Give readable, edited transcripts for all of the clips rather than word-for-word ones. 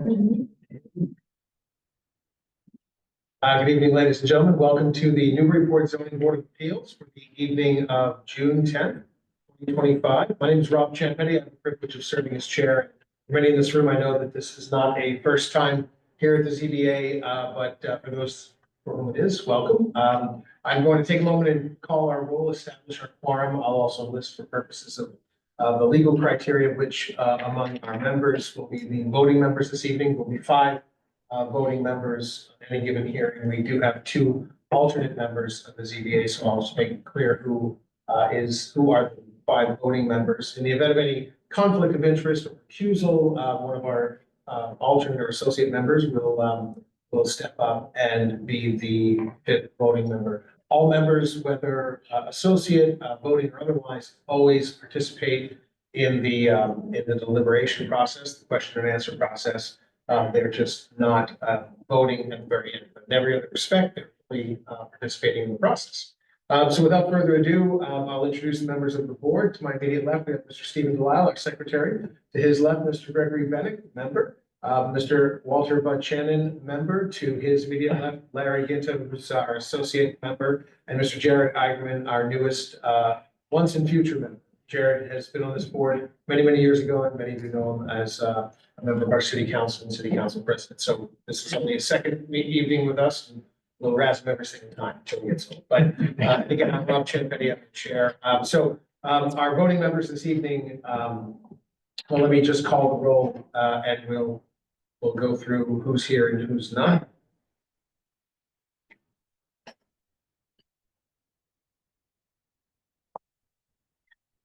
Good evening, ladies and gentlemen. Welcome to the Newburyport Zoning Board of Appeals for the evening of June 10th, 2025. My name is Rob Champetti. I have the privilege of serving as chair. For many in this room, I know that this is not a first time here at the ZBA, but for those for whom it is, welcome. I'm going to take a moment and call our roll, establish our quorum. I'll also list for purposes of the legal criteria, which among our members will be the voting members this evening. Will be 5 voting members in any given hearing. We do have 2 alternate members of the ZBA, so I'll just make it clear who are the 5 voting members. In the event of any conflict of interest or recusal, one of our alternate or associate members will step up and be the 5th voting member. All members, whether associate, voting or otherwise, always participate in the deliberation process, the question and answer process. They're just not voting at the very end, but in every other respect, they're fully participating in the process. So without further ado, I'll introduce the members of the board. To my immediate left, we have Mr. Stephen Delisle, our secretary. To his left, Mr. Gregory Bennett, member. Mr. Walter Buchanan, member. To his immediate left, Larry Ginta, who's our associate member, and Mr. Jared Eigenman, our newest once and future member. Jared has been on this board many, many years ago, and many of you know him as a member of our city council and city council president. So this is only a second evening with us, and we'll razz him every single time until he gets home. But again, I'm Rob Champetti, I'm the chair. Our voting members this evening, well, let me just call the roll, and we'll go through who's here and who's not.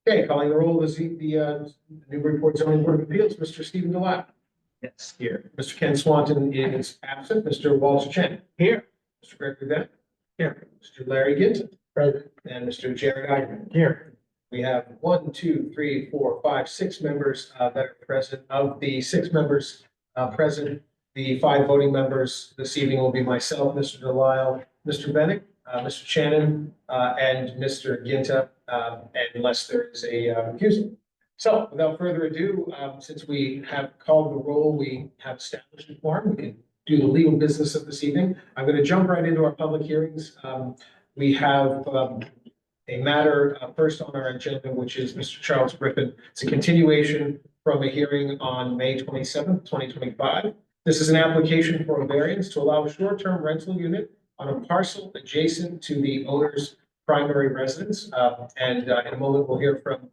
Okay, calling the roll is the Newburyport Zoning Board of Appeals, Mr. Stephen Delisle. Yes, here. Mr. Ken Swanton is absent. Mr. Walter Chen. Here. Mr. Gregory Bennett. Here. Mr. Larry Ginton. Present. And Mr. Jared Eigenman. Here. We have 1, 2, 3, 4, 5, 6 members that are present. Of the 6 members present, the 5 voting members this evening will be myself, Mr. Delisle, Mr. Bennett, Mr. Shannon, and Mr. Ginta, unless there is a recusal. So without further ado, since we have called the roll, we have established a quorum, we can do the legal business of this evening. I'm going to jump right into our public hearings. We have a matter first on our agenda, which is Mr. Charles Griffin. It's a continuation from a hearing on May 27th, 2025. This is an application for a variance to allow a short-term rental unit on a parcel adjacent to the owner's primary residence. In a moment, we'll hear from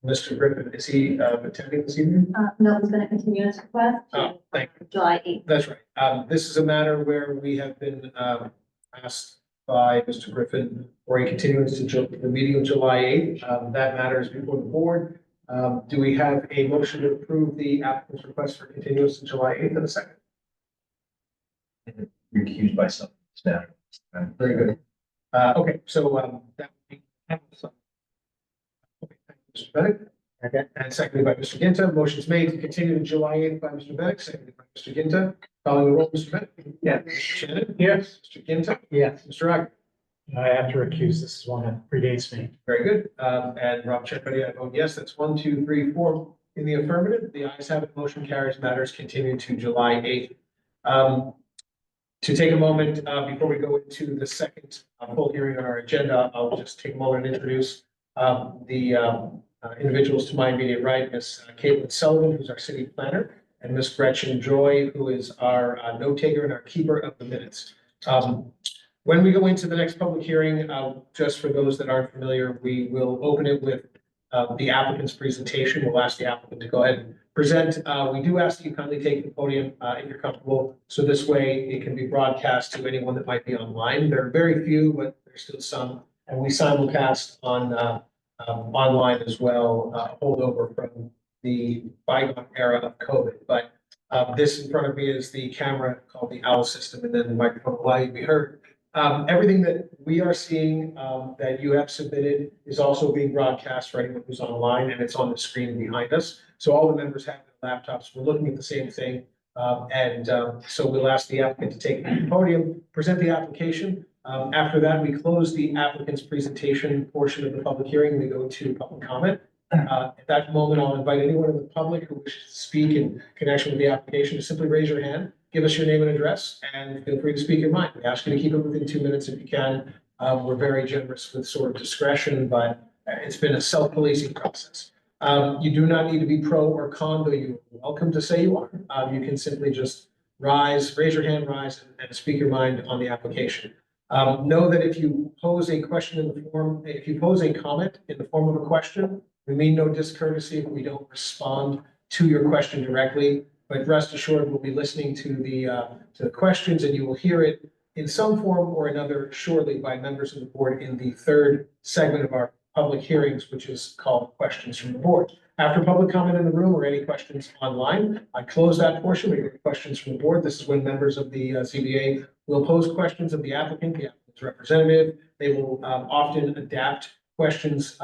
Mr. Griffin. Is he attending this evening? No, it's going to continue his request Oh, thank you. July 8th. That's right. This is a matter where we have been asked by Mr. Griffin for a continuance to the meeting of July 8th. That matter is before the board. Do we have a motion to approve the applicant's request for continuance to July 8th in a second? Recused myself. It's matter. Very good. Okay, so that would be. Okay, thank you, Mr. Bennett. Okay. And seconded by Mr. Ginta. Motion's made to continue to July 8th by Mr. Bennett, seconded by Mr. Ginta. Calling the roll, Mr. Bennett. Yes. Mr. Shannon. Yes. Mr. Ginta. Yes. Mr. Roger. I have to recuse. This is one that predates me. Very good. And Rob Champetti, I vote yes. That's 1, 2, 3, 4 in the affirmative. The ayes have it. Motion carries. Matters continue to July 8th. To take a moment before we go into the second full hearing on our agenda, I'll just take a moment and introduce the individuals to my immediate right, Ms. Caitlin Sullivan, who's our city planner, and Ms. Gretchen Joy, who is our note taker and our keeper of the minutes. When we go into the next public hearing, just for those that aren't familiar, we will open it with the applicant's presentation. We'll ask the applicant to go ahead and present. We do ask that you kindly take the podium if you're comfortable. So this way it can be broadcast to anyone that might be online. There are very few, but there's still some. And we simulcast on online as well, holdover from the bygone era of COVID. But this in front of me is the camera called the OWL system, and then the microphone will allow you to be heard. Everything that we are seeing that you have submitted is also being broadcast for anyone who's online, and it's on the screen behind us. So all the members have their laptops. We're looking at the same thing. So we'll ask the applicant to take the podium, present the application. After that, we close the applicant's presentation portion of the public hearing. We go to public comment. At that moment, I'll invite anyone in the public who wishes to speak in connection with the application to simply raise your hand, give us your name and address, and feel free to speak your mind. We ask you to keep it within 2 minutes if you can. We're very generous with sort of discretion, but it's been a self-policing process. You do not need to be pro or con, though you're welcome to say you are. You can simply just raise your hand, and speak your mind on the application. Know that if you pose a question in the form, if you pose a comment in the form of a question, we mean no discourtesy if we don't respond to your question directly, but rest assured, we'll be listening to the questions, and you will hear it in some form or another shortly by members of the board in the third segment of our public hearings, which is called Questions from the Board. After public comment in the room or any questions online, I close that portion. We get questions from the board. This is when members of the ZBA will pose questions of the applicant's representative. They will often adapt questions,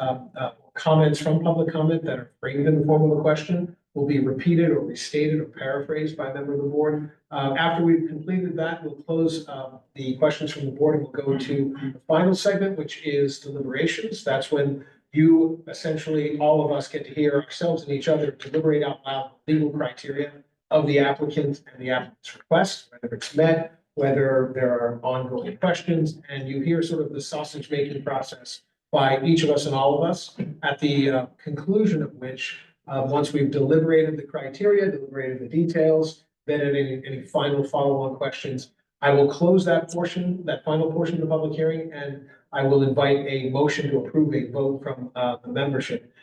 comments from public comment that are framed in the form of a question will be repeated or restated or paraphrased by a member of the board. After we've completed that, we'll close the questions from the board and we'll go to the final segment, which is deliberations. That's when you, essentially, all of us get to hear ourselves and each other deliberate out loud legal criteria of the applicant and the applicant's request, whether it's met, whether there are ongoing questions, and you hear sort of the sausage making process by each of us and all of us, at the conclusion of which, once we've deliberated the criteria, deliberated the details, then at any final follow-on questions, I will close that portion, that final portion of the public hearing, and I will invite a motion to approve a vote from the membership.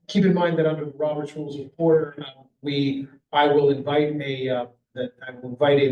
Keep in mind that under the Robert's Rules of Order, I will invite a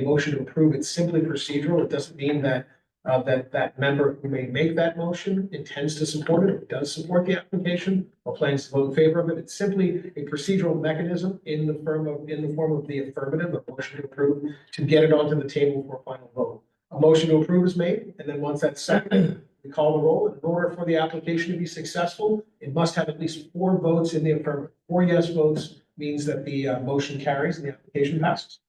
motion to approve. It's simply procedural. It doesn't mean that that member who may make that motion intends to support it or does support the application or plans to vote in favor of it. It's simply a procedural mechanism in the form of the affirmative, a motion to approve, to get it onto the table for a final vote. A motion to approve is made, and then once that's seconded, we call the roll. In order for the application to be successful, it must have at least 4 votes in the affirmative. 4 yes votes means that the motion carries and the application passes.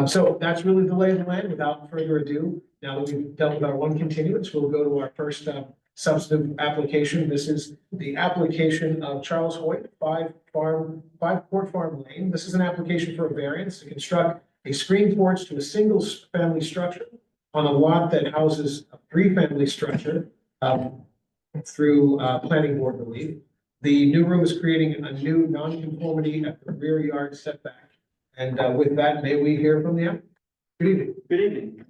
So that's really the lay of the land. Without further ado, now that we've dealt with our one continuance, we'll go to our first substantive application. This is the application of Charles Hoyt, 5 Court Farm Lane. This is an application for a variance to construct a screen porch to a single family structure on a lot that houses a 3-family structure through planning board relief. The new room is creating a new nonconformity at the rear yard setback. And with that, may we hear from the applicant? Good evening. Good evening,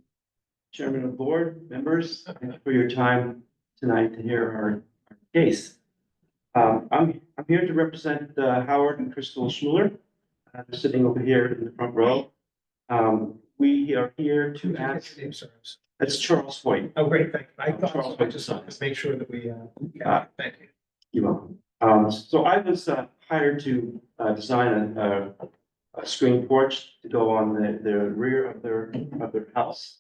Chairman of the Board, members, thank you for your time tonight to hear our case. I'm here to represent Howard and Crystal Schmuller. They're sitting over here in the front row. We are here to ask. Name, sir. That's Charles Hoyt. Oh, great, thank you. I thought, Charles I just wanted to make sure that we, thank you. You're welcome. So I was hired to design a screen porch to go on the rear of their house.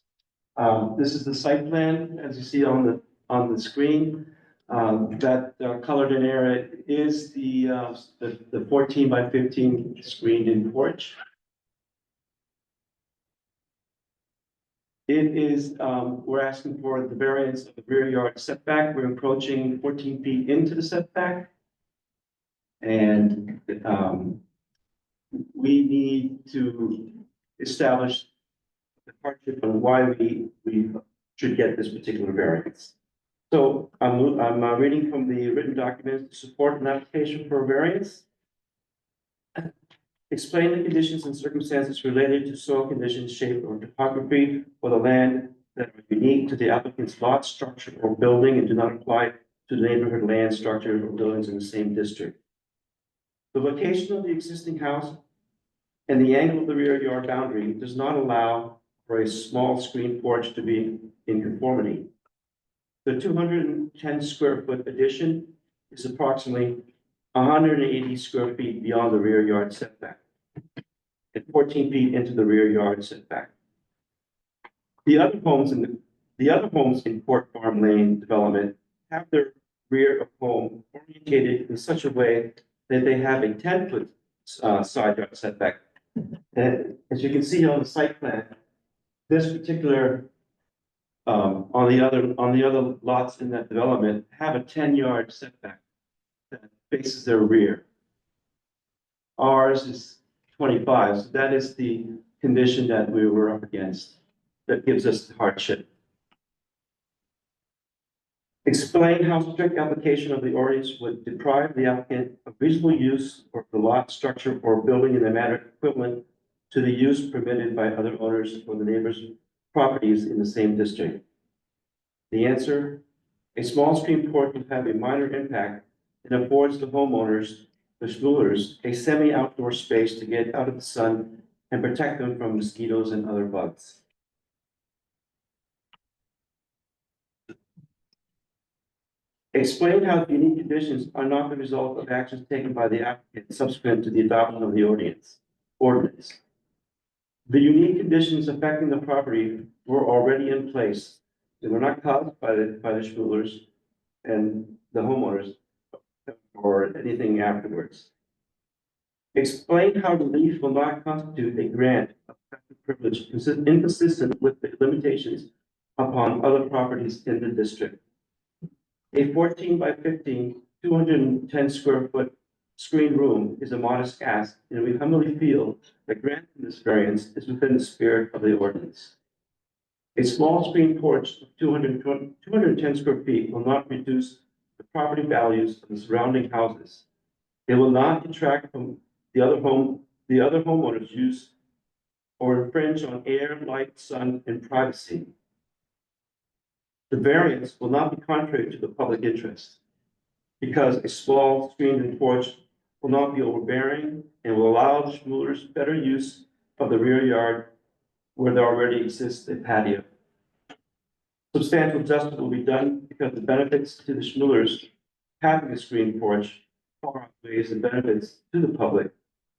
This is the site plan, as you see on the screen. That colored in area is the 14 by 15 screened in porch. It is, we're asking for the variance of the rear yard setback. We're encroaching 14 feet into the setback. And we need to establish the hardship on why we should get this particular variance. So I'm reading from the written documents to support an application for a variance. Explain the conditions and circumstances related to soil conditions, shape, or topography for the land that are unique to the applicant's lot, structure, or building and do not apply to the neighborhood land, structure, or buildings in the same district. The location of the existing house and the angle of the rear yard boundary does not allow for a small screen porch to be in conformity. The 210 square foot addition is approximately 180 square feet beyond the rear yard setback and 14 feet into the rear yard setback. The other homes in Court Farm Lane development have their rear of home orientated in such a way that they have a 10-foot side yard setback. And as you can see on the site plan, this particular on the other lots in that development have a 10-yard setback. faces their rear. Ours is 25, so that is the condition that we were up against. That gives us the hardship. Explain how strict application of the ordinance would deprive the applicant of reasonable use of the lot, structure, or building in a manner equivalent to the use permitted by other owners or the neighbors' properties in the same district. The answer, a small screen porch will have a minor impact and affords the homeowners, the schmoolers, a semi-outdoor space to get out of the sun and protect them from mosquitoes and other bugs. Explain how the unique conditions are not the result of actions taken by the applicant subsequent to the adoption of the ordinance. The unique conditions affecting the property were already in place. They were not caused by the schmoolers and the homeowners or anything afterwards. Explain how relief will not constitute a grant of privilege inconsistent with the limitations upon other properties in the district. A 14 by 15, 210 square foot screened room is a modest ask, and we humbly feel that granting this variance is within the spirit of the ordinance. A small screen porch of 210 square feet will not reduce the property values of the surrounding houses. It will not detract from the other homeowners' use or infringe on air, light, sun, and privacy. The variance will not be contrary to the public interest because a small screened porch will not be overbearing and will allow the schmoolers better use of the rear yard where there already exists a patio. Substantial justice will be done because the benefits to the schmoolers having a screened porch far outweighs the benefits to the public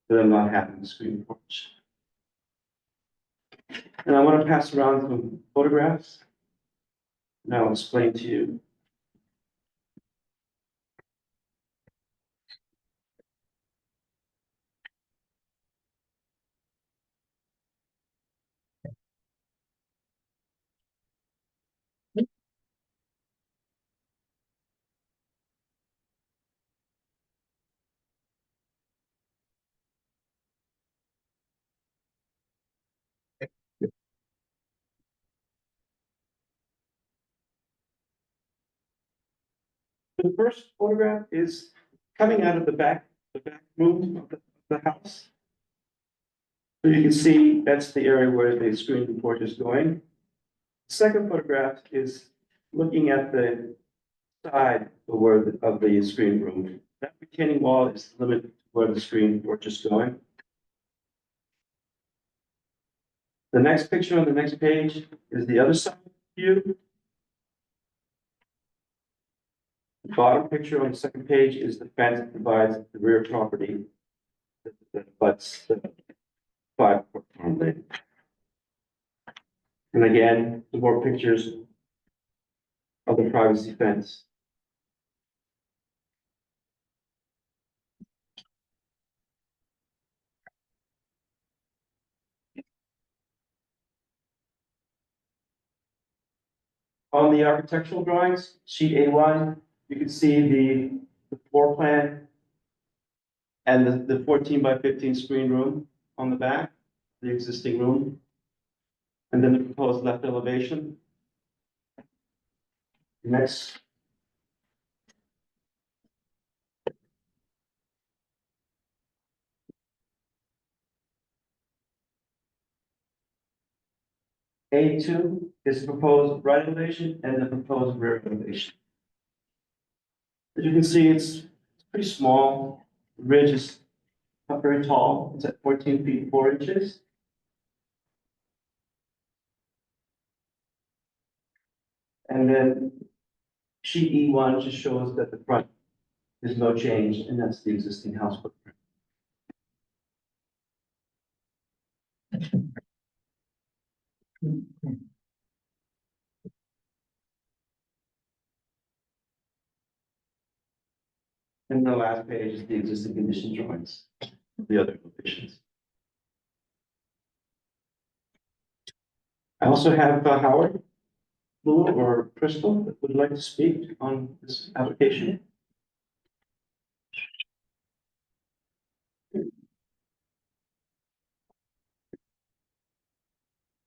for them not having a screened porch. And I want to pass around some photographs. And I'll explain to you. The first photograph is coming out of the back room of the house. So you can see that's the area where the screened porch is going. Second photograph is looking at the side of the screen room. That retaining wall is the limit to where the screen porch is going. The next picture on the next page is the other side view. The bottom picture on the second page is the fence that divides the rear property that abuts the 5-foot farmland. And again, some more pictures of the privacy fence. On the architectural drawings, sheet A1, you can see the floor plan and the 14 by 15 screen room on the back, the existing room. And then the proposed left elevation. Next. A2 is the proposed right elevation and the proposed rear elevation. As you can see, it's pretty small. The ridge is not very tall. It's at 14 feet 4 inches. And then sheet E1 just shows that the front is no change, and that's the existing house footprint. And the last page is the existing condition drawings, the other locations. I also have Howard, Lou, or Crystal that would like to speak on this application.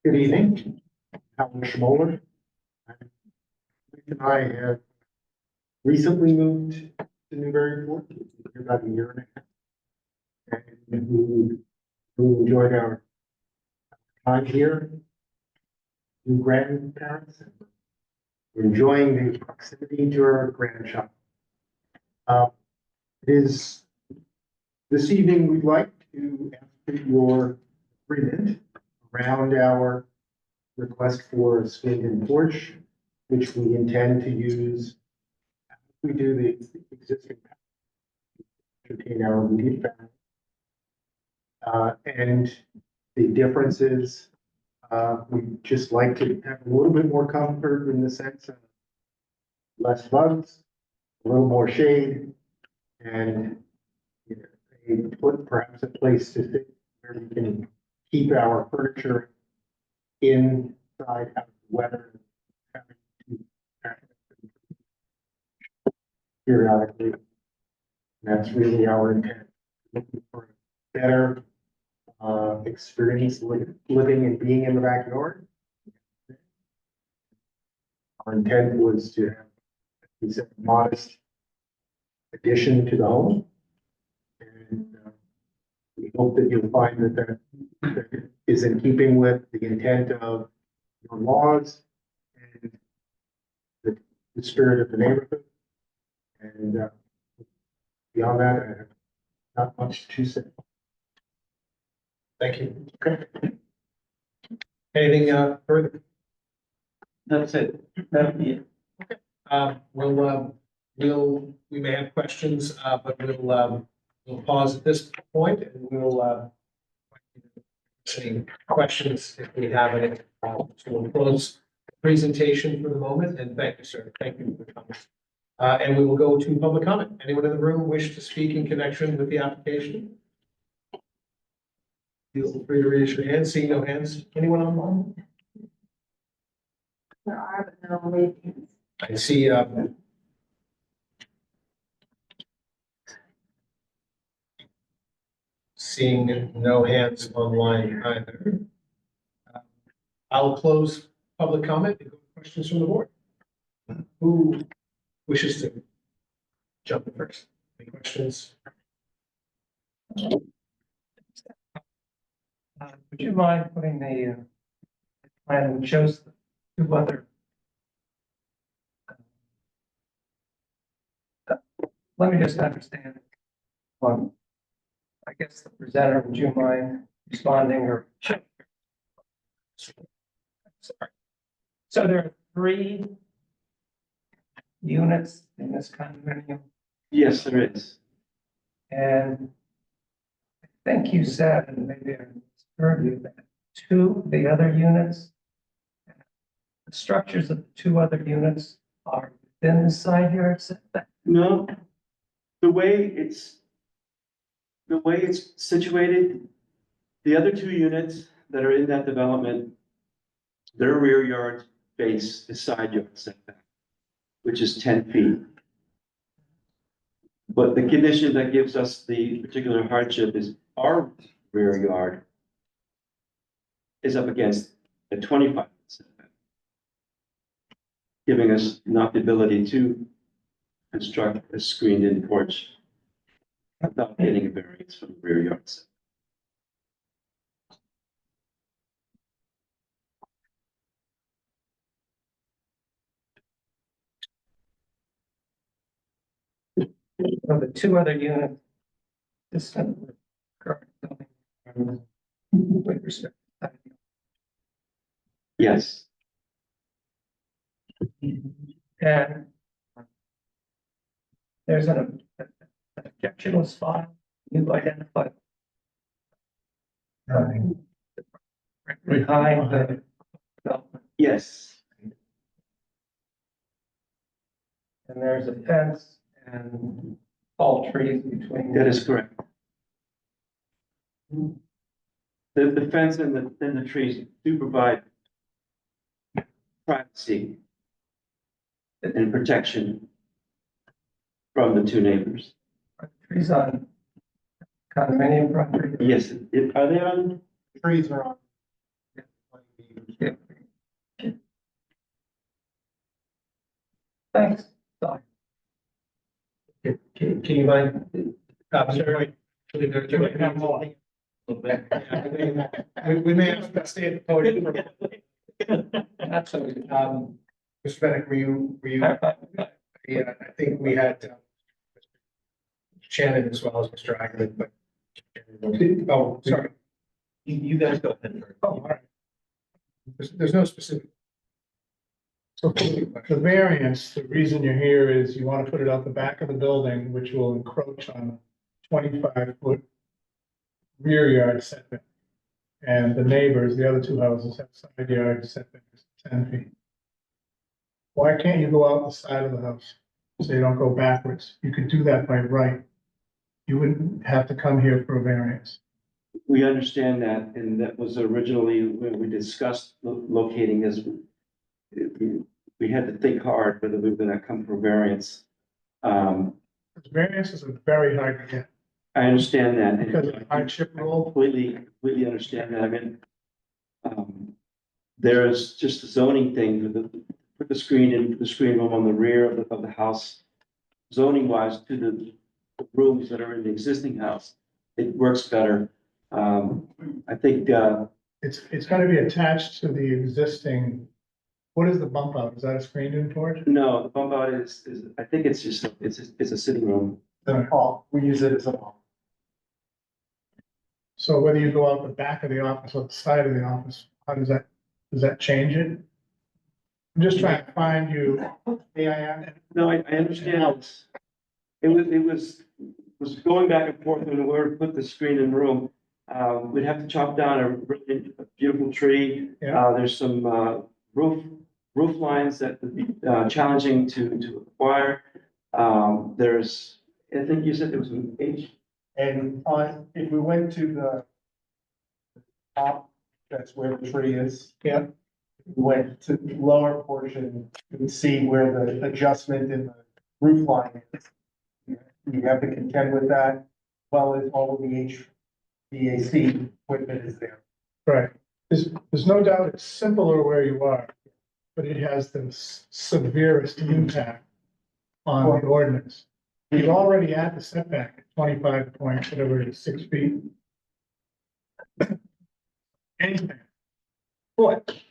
Good evening. Howard Schmoller. Mike and I have recently moved to Newburyport, here about a year and a half. And we enjoyed our time here. New grandparents. We're enjoying the proximity to our grandchild. This evening, we'd like to ask for your agreement around our request for a screened-in porch, which we intend to use. We do the existing entertain our immediate family. And the difference is, we just like to have a little bit more comfort in the sense of less bugs, a little more shade, and perhaps a place to sit where we can keep our furniture inside out of the weather. Having to periodically. That's really our intent. Looking for a better experience living and being in the backyard. Our intent was to have, we said, a modest addition to the home. And we hope that you'll find that is in keeping with the intent of your laws and the spirit of the neighborhood. And beyond that, I have not much to say. Thank you. Okay. Anything further? That's it. That'll be it. We may have questions, but we'll pause at this point and we'll any questions if we have any. So we'll close the presentation for the moment, and thank you, sir. Thank you for coming. And we will go to public comment. Anyone in the room wish to speak in connection with the application? Feel free to raise your hand. Seeing no hands. Anyone online? There are, but no ratings. I see, seeing no hands online either. I'll close public comment and go to questions from the board. Who wishes to jump in first? Any questions? Would you mind putting the plan that shows the two other? Let me just understand. I guess the presenter, would you mind responding or? Sorry. So there are 3 units in this condominium, Yes, there is. and I think you said, and maybe I heard you, that 2 of the other units, the structures of the 2 other units are within the side yard setback. No, the way it's situated, the other 2 units that are in that development, their rear yard base is side yard setback, which is 10 feet. But the condition that gives us the particular hardship is our rear yard is up against a 25 setback, giving us not the ability to construct a screened-in porch without getting a variance from the rear yard setback. So the 2 other units, consistent with current zoning with respect to side Yes, yard. And there's an objection was filed, you identified behind the development, yes, and there's a fence and all trees between. that is correct. The fence and the trees do provide privacy and protection from the 2 neighbors. Are the trees on condominium property? Yes, are they on? Trees are on. Thanks. Sorry. Can you mind? Sure. We have more. may have to stay at the podium for a minute. Absolutely. Mr. Bennett, yeah, I think we had Shannon as well as Mr. Agnew, but. Oh, sorry. You guys go ahead first. Oh, all right. There's no specific. So for the variance, the reason you're here is you want to put it out the back of the building, which will encroach on 25-foot rear yard setback. And the neighbors, the other two houses have side yard setbacks 10 feet. Why can't you go out the side of the house so you don't go backwards? You could do that by right. You wouldn't have to come here for a variance. We understand that, and that was originally when we discussed locating as we had to think hard whether we were gonna come for variance. Variances are very hard to get I understand that. and because of the hardship rule. Completely understand that. I mean, there's just a zoning thing with put the screen room on the rear of the house. Zoning wise to the rooms that are in the existing house, it works better. I think, It's gonna be attached to the existing, what is the bump out? Is that a screened-in porch? no, the bump out is, I think it's just, it's a sitting room. The hall, we use it as a hall. So whether you go out the back of the office or the side of the office, how does that change it? I'm just trying to find you. No, I understand. It was going back and forth when we were to put the screen in the room. We'd have to chop down a really beautiful tree. Yeah. There's some, roof lines that would be, challenging to acquire. There's, I think you said there was an H. And if we went to the top, that's where the tree is. Yeah. We went to the lower portion, you can see where the adjustment in the roof line is. You have to contend with that, well as all of the HVAC equipment is there. Right. There's no doubt it's simpler where you are, but it has the severest impact on the ordinance. You're already at the setback, 25 point, whatever it is, 6 feet. Anything. Foot,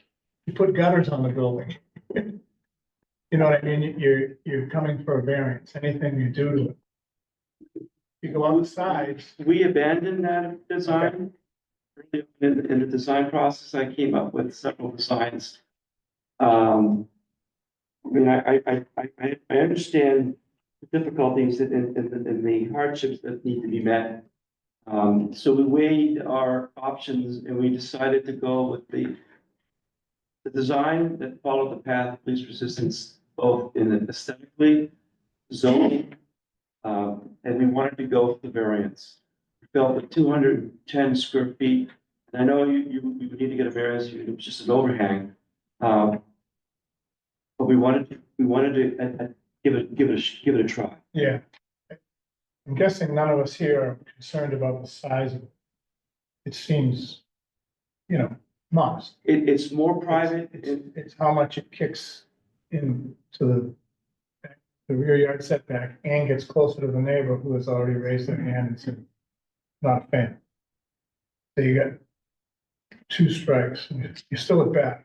you put gutters on the building. You know what I mean? You're coming for a variance, anything you do to it. You go out the sides. We abandoned that design. In the design process, I came up with several designs. I mean, I understand the difficulties and the hardships that need to be met. So we weighed our options and we decided to go with the design that followed the path of least resistance, both in aesthetically, zoning, and we wanted to go for the variance. We felt that 210 square feet, and I know you would need to get a variance, it was just an overhang. But we wanted to give it a try. Yeah. I'm guessing none of us here are concerned about the size of it. It seems, modest. It's more private. It's how much it kicks into the rear yard setback and gets closer to the neighbor who has already raised their hand and said, not a fan. So you got 2 strikes, and you're still at bat.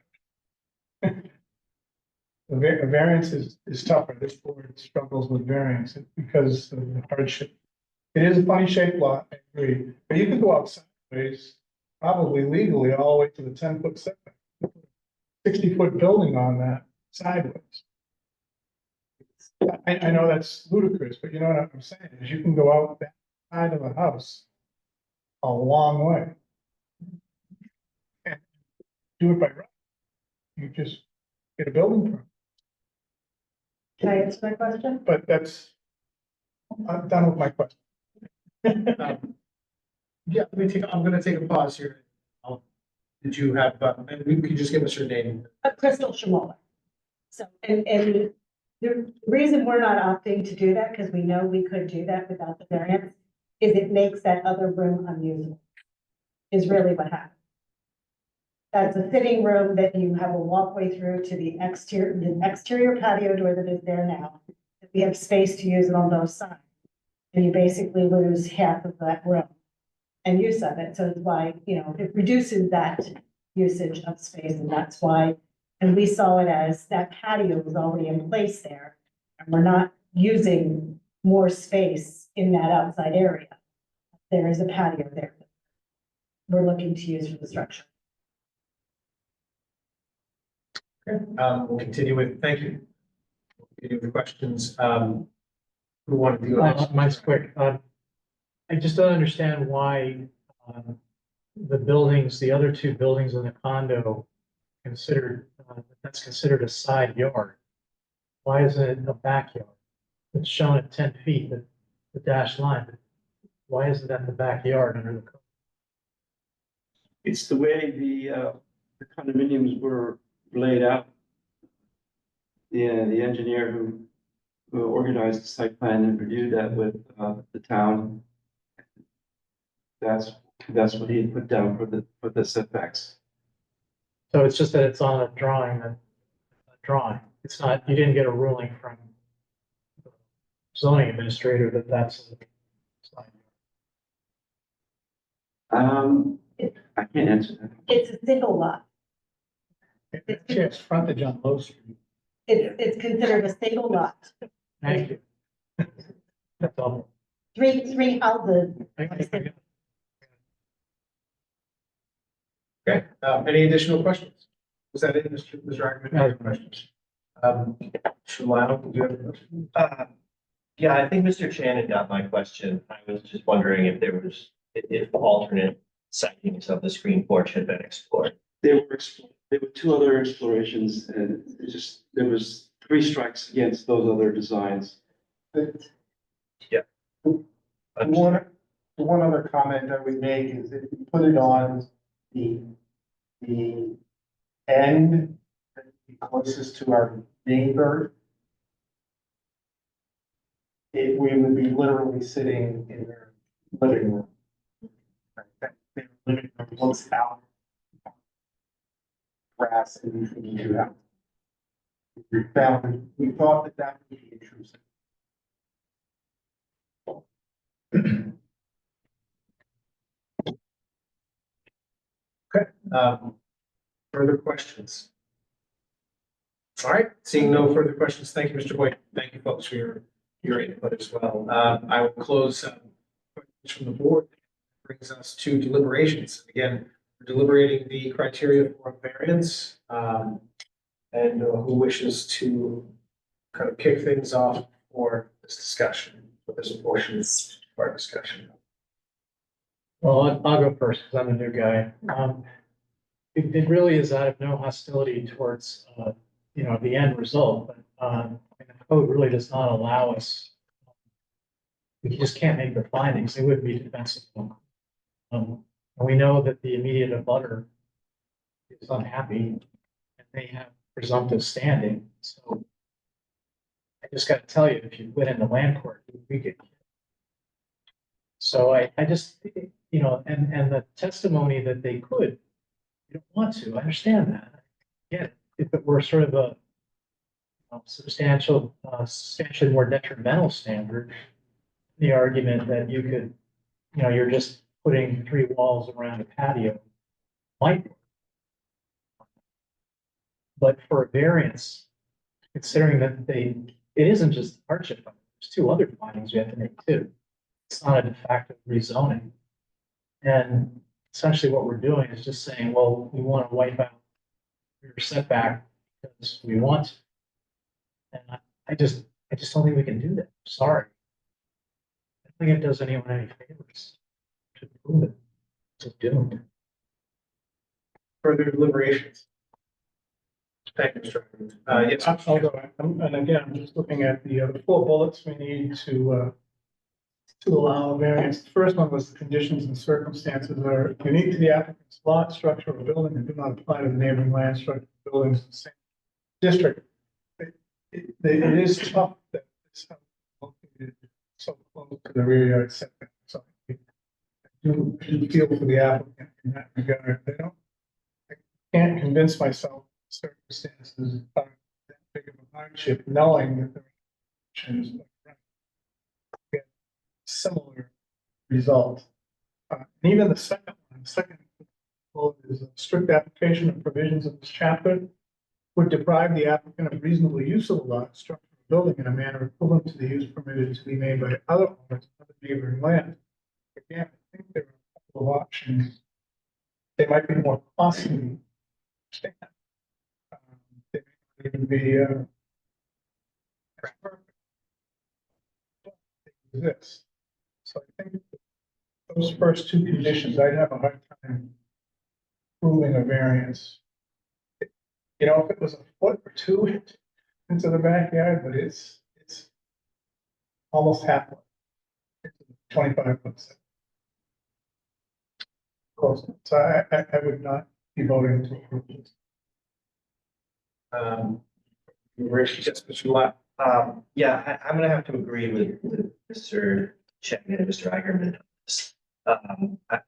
A variance is tougher. This board struggles with variance because of the hardship. It is a funny shaped lot, I agree, but you can go out sideways, probably legally, all the way to the 10-foot setback. 60-foot building on that sideways. I know that's ludicrous, but you know what I'm saying, is you can go out that side of the house a long way. And do it by right. You just get a building permit. Can I answer my question? But I'm done with my question. Yeah, I'm gonna take a pause here. Did you have, and you could just give us your name? Crystal Schmoller. So, and the reason we're not opting to do that, because we know we could do that without the variance, is it makes that other room unusable. Is really what happened. That's a fitting room that you have a walkway through to the exterior patio door that is there now. We have space to use it on both sides. And you basically lose half of that room and use of it. So it's why, it reduces that usage of space, and that's why, and we saw it as that patio was already in place there. And we're not using more space in that outside area. There is a patio there. That we're looking to use for the structure. Okay, we'll continue with, thank you. We'll continue with questions. Who wanted to go next? Mine's quick. I just don't understand why the other two buildings in the condo that's considered a side yard. Why isn't it a backyard? It's shown at 10 feet, the dashed line. Why isn't that the backyard under the code? It's the way the condominiums were laid out. The engineer who organized the site plan and reviewed that with the town. That's what he had put down for the setbacks. So it's just that it's on a drawing. It's not, you didn't get a ruling from the zoning administrator that that's a side yard. I can't answer that. It's a single lot. It's frontage on Low Street. It's considered a single lot. Thank you. That's all. Three houses. Okay, any additional questions? Was that it, Mr. Ackerman? Any questions? Shalal, do you have a question? Yeah, I think Mr. Shannon got my question. I was just wondering if if alternate sightings of the screen porch had been explored. There were two other explorations, and there was 3 strikes against those other designs. The one other comment I would make is if you put it on the end closest to our neighbor, we would be literally sitting in their living room. Their living room looks out. Grass in between the two houses. We thought that would be intrusive. Further questions? All right, seeing no further questions, thank you, Mr. Boyd. Thank you, folks, for your input as well. I will close questions from the board. Brings us to deliberations. Again, we're deliberating the criteria for a variance. And who wishes to kind of kick things off for this discussion, for this portion of our discussion? Well, I'll go first because I'm a new guy. It really is out of no hostility towards, the end result, but the code really does not allow us. We just can't make the findings. They wouldn't be defensible. And we know that the immediate abutter is unhappy and they have presumptive standing. So I just got to tell you, if you went into land court, we get. So I just, and the testimony that they could, you don't want to, I understand that. Yeah, if it were sort of a substantially more detrimental standard, the argument that you could, you're just putting 3 walls around a patio might work. But for a variance, considering that it isn't just hardship, there's 2 other findings you have to make too. It's not a de facto rezoning. And essentially what we're doing is just saying, well, we want to wipe out your setback because we want to. And I just don't think we can do that. Sorry. I don't think it does anyone any favors to prove it. It's doomed. Further deliberations? Thank you, Mr. Ackerman. Yes. I'll go. And again, I'm just looking at the 4 bullets we need to allow a variance. The first one was the conditions and circumstances are unique to the applicant's lot, structure, or building and do not apply to the neighboring land, structure, buildings, in the same district. It is tough that it's located so close to the rear yard setback. So I do feel for the applicant in that regard. can't convince myself circumstances are that big of a hardship, knowing that there are options that get similar result. And even the second one, the second goal is a strict application of provisions of this chapter would deprive the applicant of reasonable use of the lot, structure, or building in a manner equivalent to the use permitted to be made by other owners of the neighboring land. Again, I think there are a couple of options. They might be more costly. Understand. They may not even be, as perfect. But they exist. So I think those first two conditions, I'd have a hard time proving a variance. You know, if it was a foot or two into the backyard, but it's almost halfway. It's 25 foot. Close. So I would not be voting to approve this. Rich, just Mr. Lau. Yeah, I'm gonna have to agree with Mr. Chagnon and Mr. Igerman. on this. I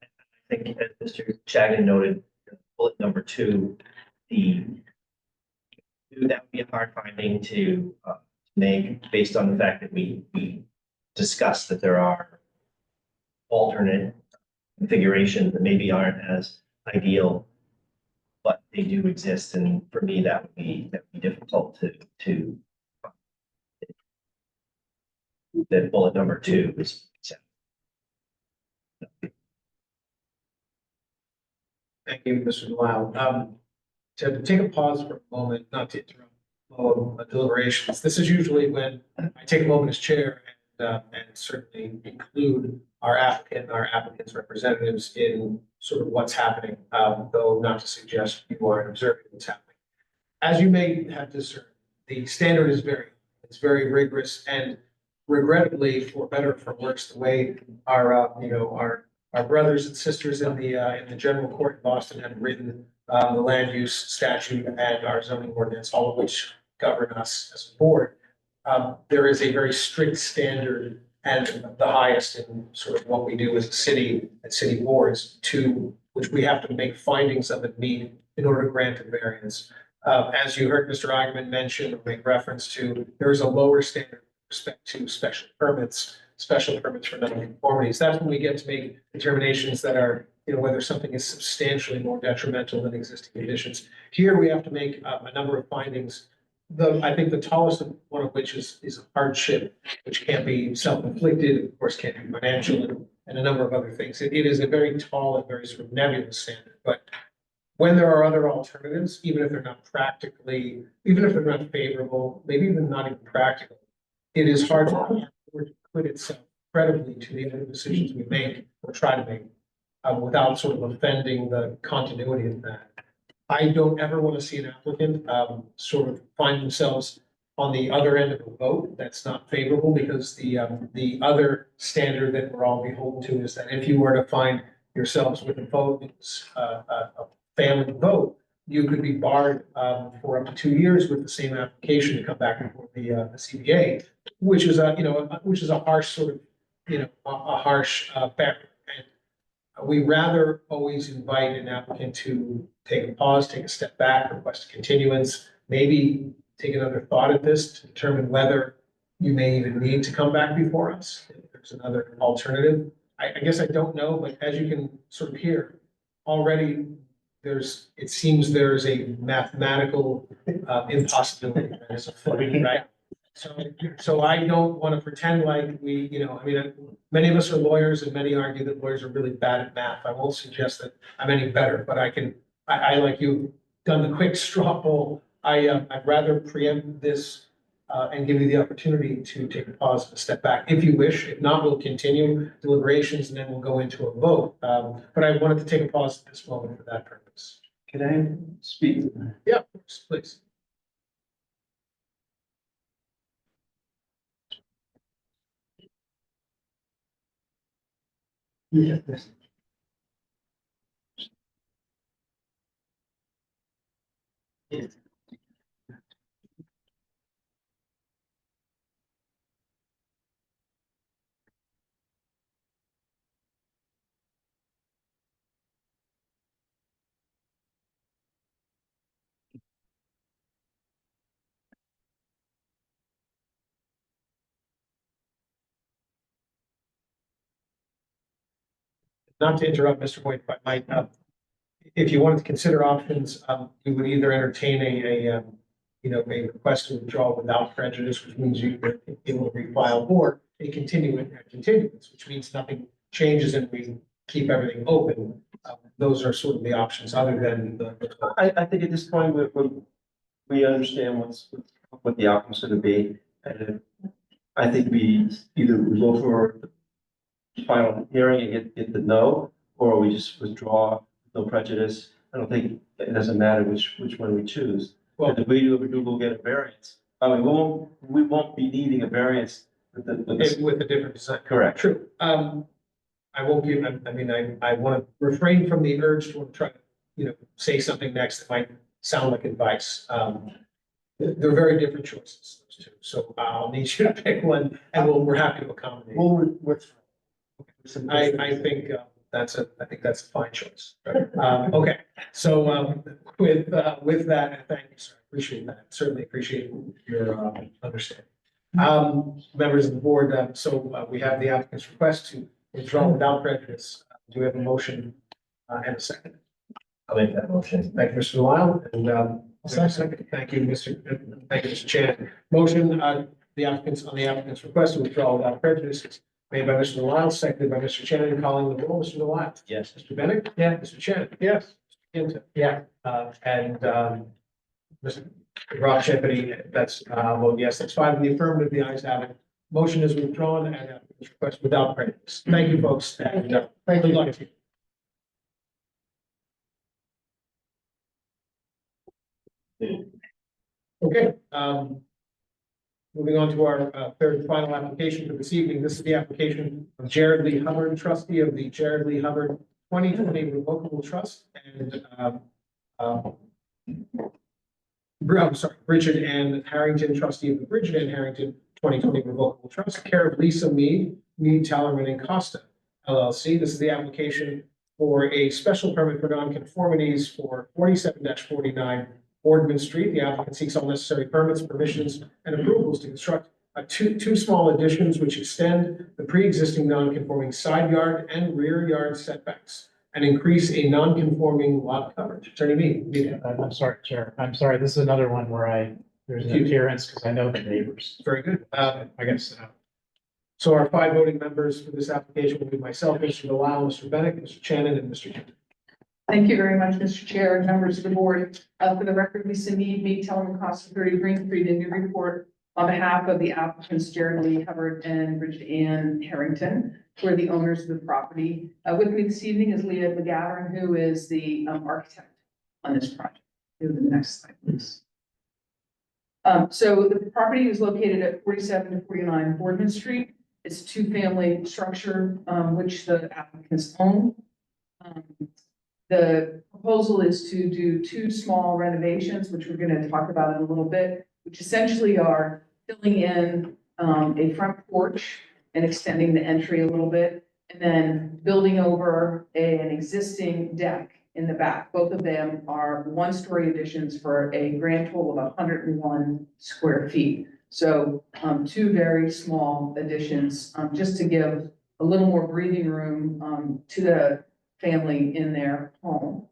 think as Mr. Chagnon noted, bullet number 2, that would be a hard finding to make based on the fact that we discussed that there are alternate configurations that maybe aren't as ideal, but they do exist, and for me, that would be difficult to that bullet number 2 is. Thank you, Mr. Lau. To take a pause for a moment, not to interrupt flow of deliberations. This is usually when I take a moment as chair and certainly include our applicant and our applicant's representatives in sort of what's happening, though not to suggest you are observing what's happening. As you may have discerned, the standard is it's very rigorous, and regrettably, for better or for worse, the way our, our brothers and sisters in the general court in Boston have written the land use statute and our zoning ordinance, all of which govern us as a board. There is a very strict standard and the highest in sort of what we do as a city and city boards to which we have to make findings of and meet in order to grant a variance. As you heard Mr. Eigenman mention or make reference to, there is a lower standard with respect to special permits for non-conformities. That's when we get to make determinations that are, whether something is substantially more detrimental than existing conditions. Here, we have to make a number of findings. I think the tallest one of which is a hardship, which can't be self-inflicted, of course, can't be financial, and a number of other things. It is a very tall and very sort of nebulous standard, but when there are other alternatives, even if they're not practically, even if they're not favorable, maybe even not even practical, it is hard for the board to put itself credibly to the other decisions we make or try to make without sort of offending the continuity of that. I don't ever want to see an applicant sort of find themselves on the other end of a vote that's not favorable, because the other standard that we're all beholden to is that if you were to find yourselves with a vote that's a family vote, you could be barred for up to 2 years with the same application to come back before the CBA, which is a harsh sort of, a harsh factor. And we rather always invite an applicant to take a pause, take a step back, request a continuance, maybe take another thought at this to determine whether you may even need to come back before us. If there's another alternative. I guess I don't know, but as you can sort of hear, already it seems there's a mathematical impossibility that is afoot, right? So I don't want to pretend like many of us are lawyers and many argue that lawyers are really bad at math. I won't suggest that I'm any better, but I like you, done the quick straw poll. I'd rather preempt this and give you the opportunity to take a pause and step back if you wish. If not, we'll continue deliberations and then we'll go into a vote. But I wanted to take a pause at this moment for that purpose. Can I speak? Yeah, of course, please. Yes. not to interrupt Mr. Boyd, but might, if you wanted to consider options, you would either entertain a request to withdraw without prejudice, which means it will refile, or a continuance, which means nothing changes and we keep everything open. Those are sort of the options other than I think at this point, we understand what the outcome's gonna be. And I think we either go for the final hearing and get the no, or we just withdraw, no prejudice. I don't think it doesn't matter which one we choose. Well- If we do, we'll get a variance. I mean, we won't be needing a variance with with a different design. correct. True. I won't give, I want to refrain from the urge to try to, say something next that might sound like advice. They're very different choices, those two. So I'll need you to pick one and we're happy to accommodate. We'll, what's. I think that's a fine choice. Okay, so with that, thank you, sir. Appreciate that. Certainly appreciate your understanding. Members of the board, so we have the applicant's request to withdraw without prejudice. Do we have a motion and a second? I'll make that motion. Thank you, Mr. Delisle, and second. Thank you, Mr. Chan. Motion, the applicant's request to withdraw without prejudice is made by Mr. Delisle, seconded by Mr. Chan, calling the roll. Mr. Delisle. Yes. Mr. Bennett. Yeah. Mr. Chan. Yes. Hinton. Yeah. Mr. Rob Champetti, that's, well, yes, that's five in the affirmative, the ayes have it. Motion is withdrawn and applicant's request without prejudice. Thank you, folks, and good luck to you. Okay, moving on to our third and final application for this evening. This is the application of Jared Lee Hubbard, trustee of the Jared Lee Hubbard 2020 Revocable Trust, and I'm sorry, Bridget Ann Harrington, trustee of the Bridget Ann Harrington 2020 Revocable Trust, care of Lisa Mead, Tallerman and Costa LLC. This is the application for a special permit for nonconformities for 47-49 Boardman Street. The applicant seeks all necessary permits, permissions, and approvals to construct two small additions which extend the pre-existing non-conforming side yard and rear yard setbacks and increase a non-conforming lot coverage. Attorney Mead. I'm sorry, Chair. I'm sorry. This is another one where there's an appearance because I know the neighbors. Very good. I guess, So our five voting members for this application will be myself, Mr. Delisle, Mr. Bennett, Mr. Shannon, and Mr. Hinton. Thank you very much, Mr. Chair and members of the board. For the record, Lisa Mead, Tellerman Costa 30 Green Street in Newburyport, on behalf of the applicants Jared Lee Hubbard and Bridget Ann Harrington, who are the owners of the property. With me this evening is Leah McGavern, who is the architect on this project. Go to the next slide, please. So the property is located at 47-49 Boardman Street. It's a two-family structure, which the applicants own. The proposal is to do two small renovations, which we're going to talk about in a little bit, which essentially are filling in a front porch and extending the entry a little bit, and then building over an existing deck in the back. Both of them are one-story additions for a grand total of 101 square feet. So two very small additions, just to give a little more breathing room to the family in their home.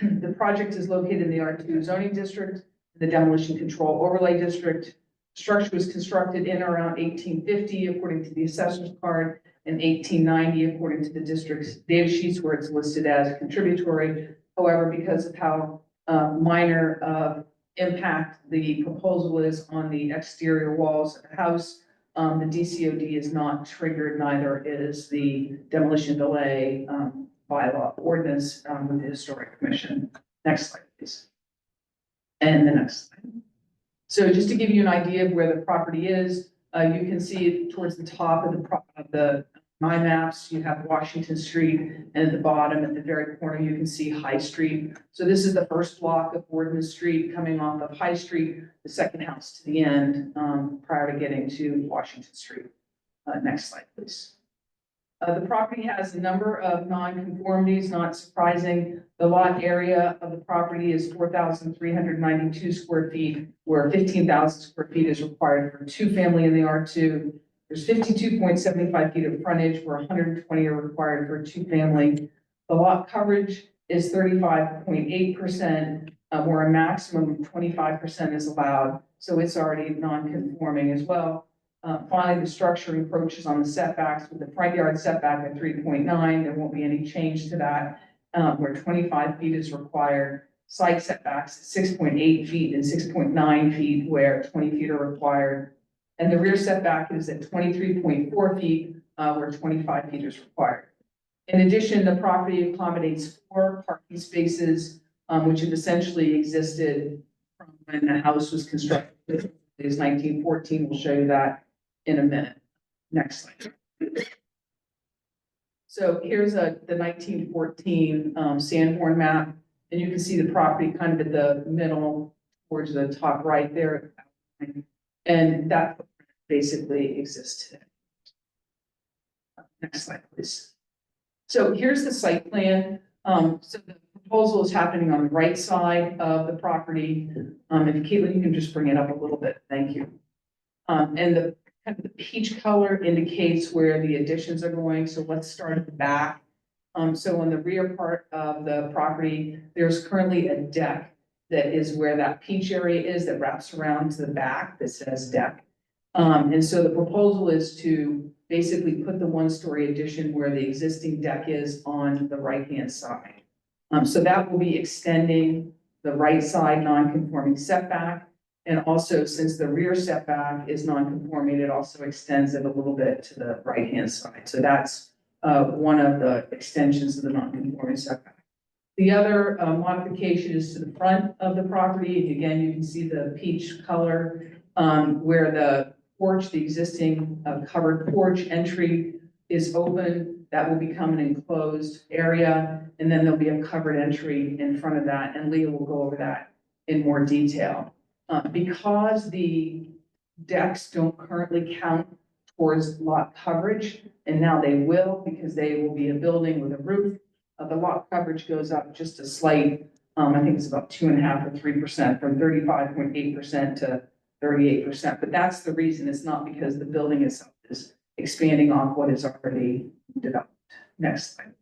The project is located in the R2 zoning district, the demolition control overlay district. Structure was constructed in around 1850, according to the assessor's card, and 1890, according to the district's data sheets, where it's listed as contributory. However, because of how minor impact the proposal is on the exterior walls of the house, the DCOD is not triggered, neither is the demolition delay bylaw ordinance with the Historic Commission. Next slide, please. And the next slide. So just to give you an idea of where the property is, you can see it towards the top of the my maps. You have Washington Street, and at the bottom, at the very corner, you can see High Street. So this is the first block of Boardman Street coming off of High Street, the second house to the end, prior to getting to Washington Street. Next slide, please. The property has a number of non-conformities, not surprising. The lot area of the property is 4,392 square feet, where 15,000 square feet is required for two family in the R2. There's 52.75 feet of frontage, where 120 are required for a two-family. The lot coverage is 35.8%, where a maximum of 25% is allowed, so it's already non-conforming as well. Finally, the structure encroaches on the setbacks with the front yard setback at 3.9. There won't be any change to that, where 25 feet is required. Side setbacks, 6.8 feet and 6.9 feet, where 20 feet are required. And the rear setback is at 23.4 feet, where 25 feet is required. In addition, the property accommodates 4 parking spaces, which have essentially existed from when the house was constructed. It is 1914. We'll show you that in a minute. Next slide. So here's the 1914 Sanborn map, and you can see the property kind of at the middle, towards the top right there. And that basically exists today. Next slide, please. So here's the site plan. So the proposal is happening on the right side of the property. If Caitlin, you can just bring it up a little bit, thank you. And the kind of the peach color indicates where the additions are going. So let's start at the back. So on the rear part of the property, there's currently a deck that is where that peach area is that wraps around to the back that says deck. And so the proposal is to basically put the one-story addition where the existing deck is on the right-hand side. So that will be extending the right side non-conforming setback. And also, since the rear setback is non-conforming, it also extends it a little bit to the right-hand side. So that's one of the extensions of the non-conforming setback. The other modification is to the front of the property. Again, you can see the peach color where the porch, the existing covered porch entry is open. That will become an enclosed area, and then there'll be a covered entry in front of that, and Leah will go over that in more detail. Because the decks don't currently count towards lot coverage, and now they will because they will be a building with a roof, the lot coverage goes up just a slight, I think it's about 2.5 or 3%, from 35.8% to 38%, but that's the reason. It's not because the building itself is expanding off what is already developed. Next slide.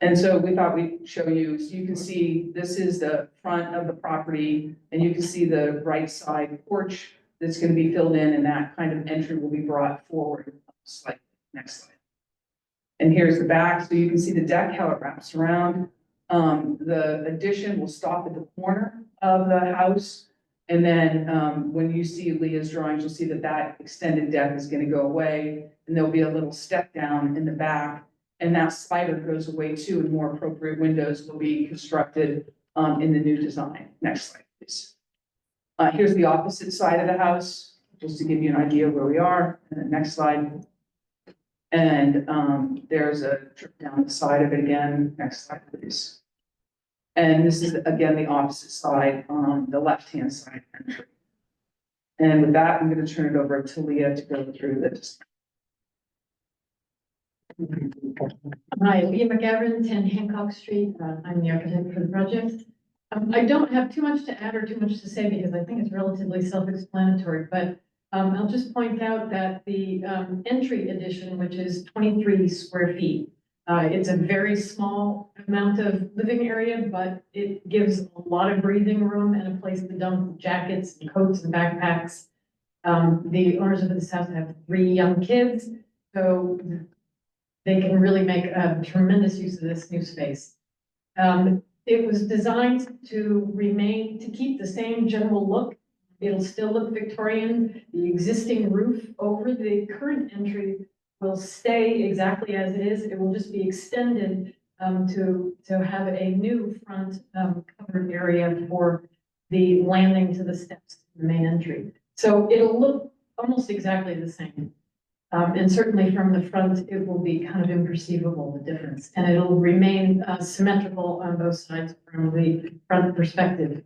And so we thought we'd show you, so you can see this is the front of the property, and you can see the right side porch that's going to be filled in, and that kind of entry will be brought forward slightly. Next slide. And here's the back, so you can see the deck, how it wraps around. The addition will stop at the corner of the house. And then when you see Leah's drawings, you'll see that that extended deck is going to go away, and there'll be a little step down in the back. And that slider goes away too, and more appropriate windows will be constructed in the new design. Next slide, please. Here's the opposite side of the house, just to give you an idea of where we are. And the next slide. And there's a trip down the side of it again. Next slide, please. And this is, again, the opposite side on the left-hand side entry. And with that, I'm going to turn it over to Leah to go through this. Hi, Leah McGavin, 10 Hancock Street. I'm the architect for the project. I don't have too much to add or too much to say because I think it's relatively self-explanatory, but I'll just point out that the entry addition, which is 23 square feet, it's a very small amount of living area, but it gives a lot of breathing room and a place to dump jackets and coats and backpacks. The owners of this house have 3 young kids, so they can really make a tremendous use of this new space. It was designed to keep the same general look. It'll still look Victorian. The existing roof over the current entry will stay exactly as it is. It will just be extended to have a new front covered area for the landing to the steps to the main entry. So it'll look almost exactly the same. And certainly from the front, it will be kind of imperceivable, the difference. And it'll remain symmetrical on both sides from the front perspective.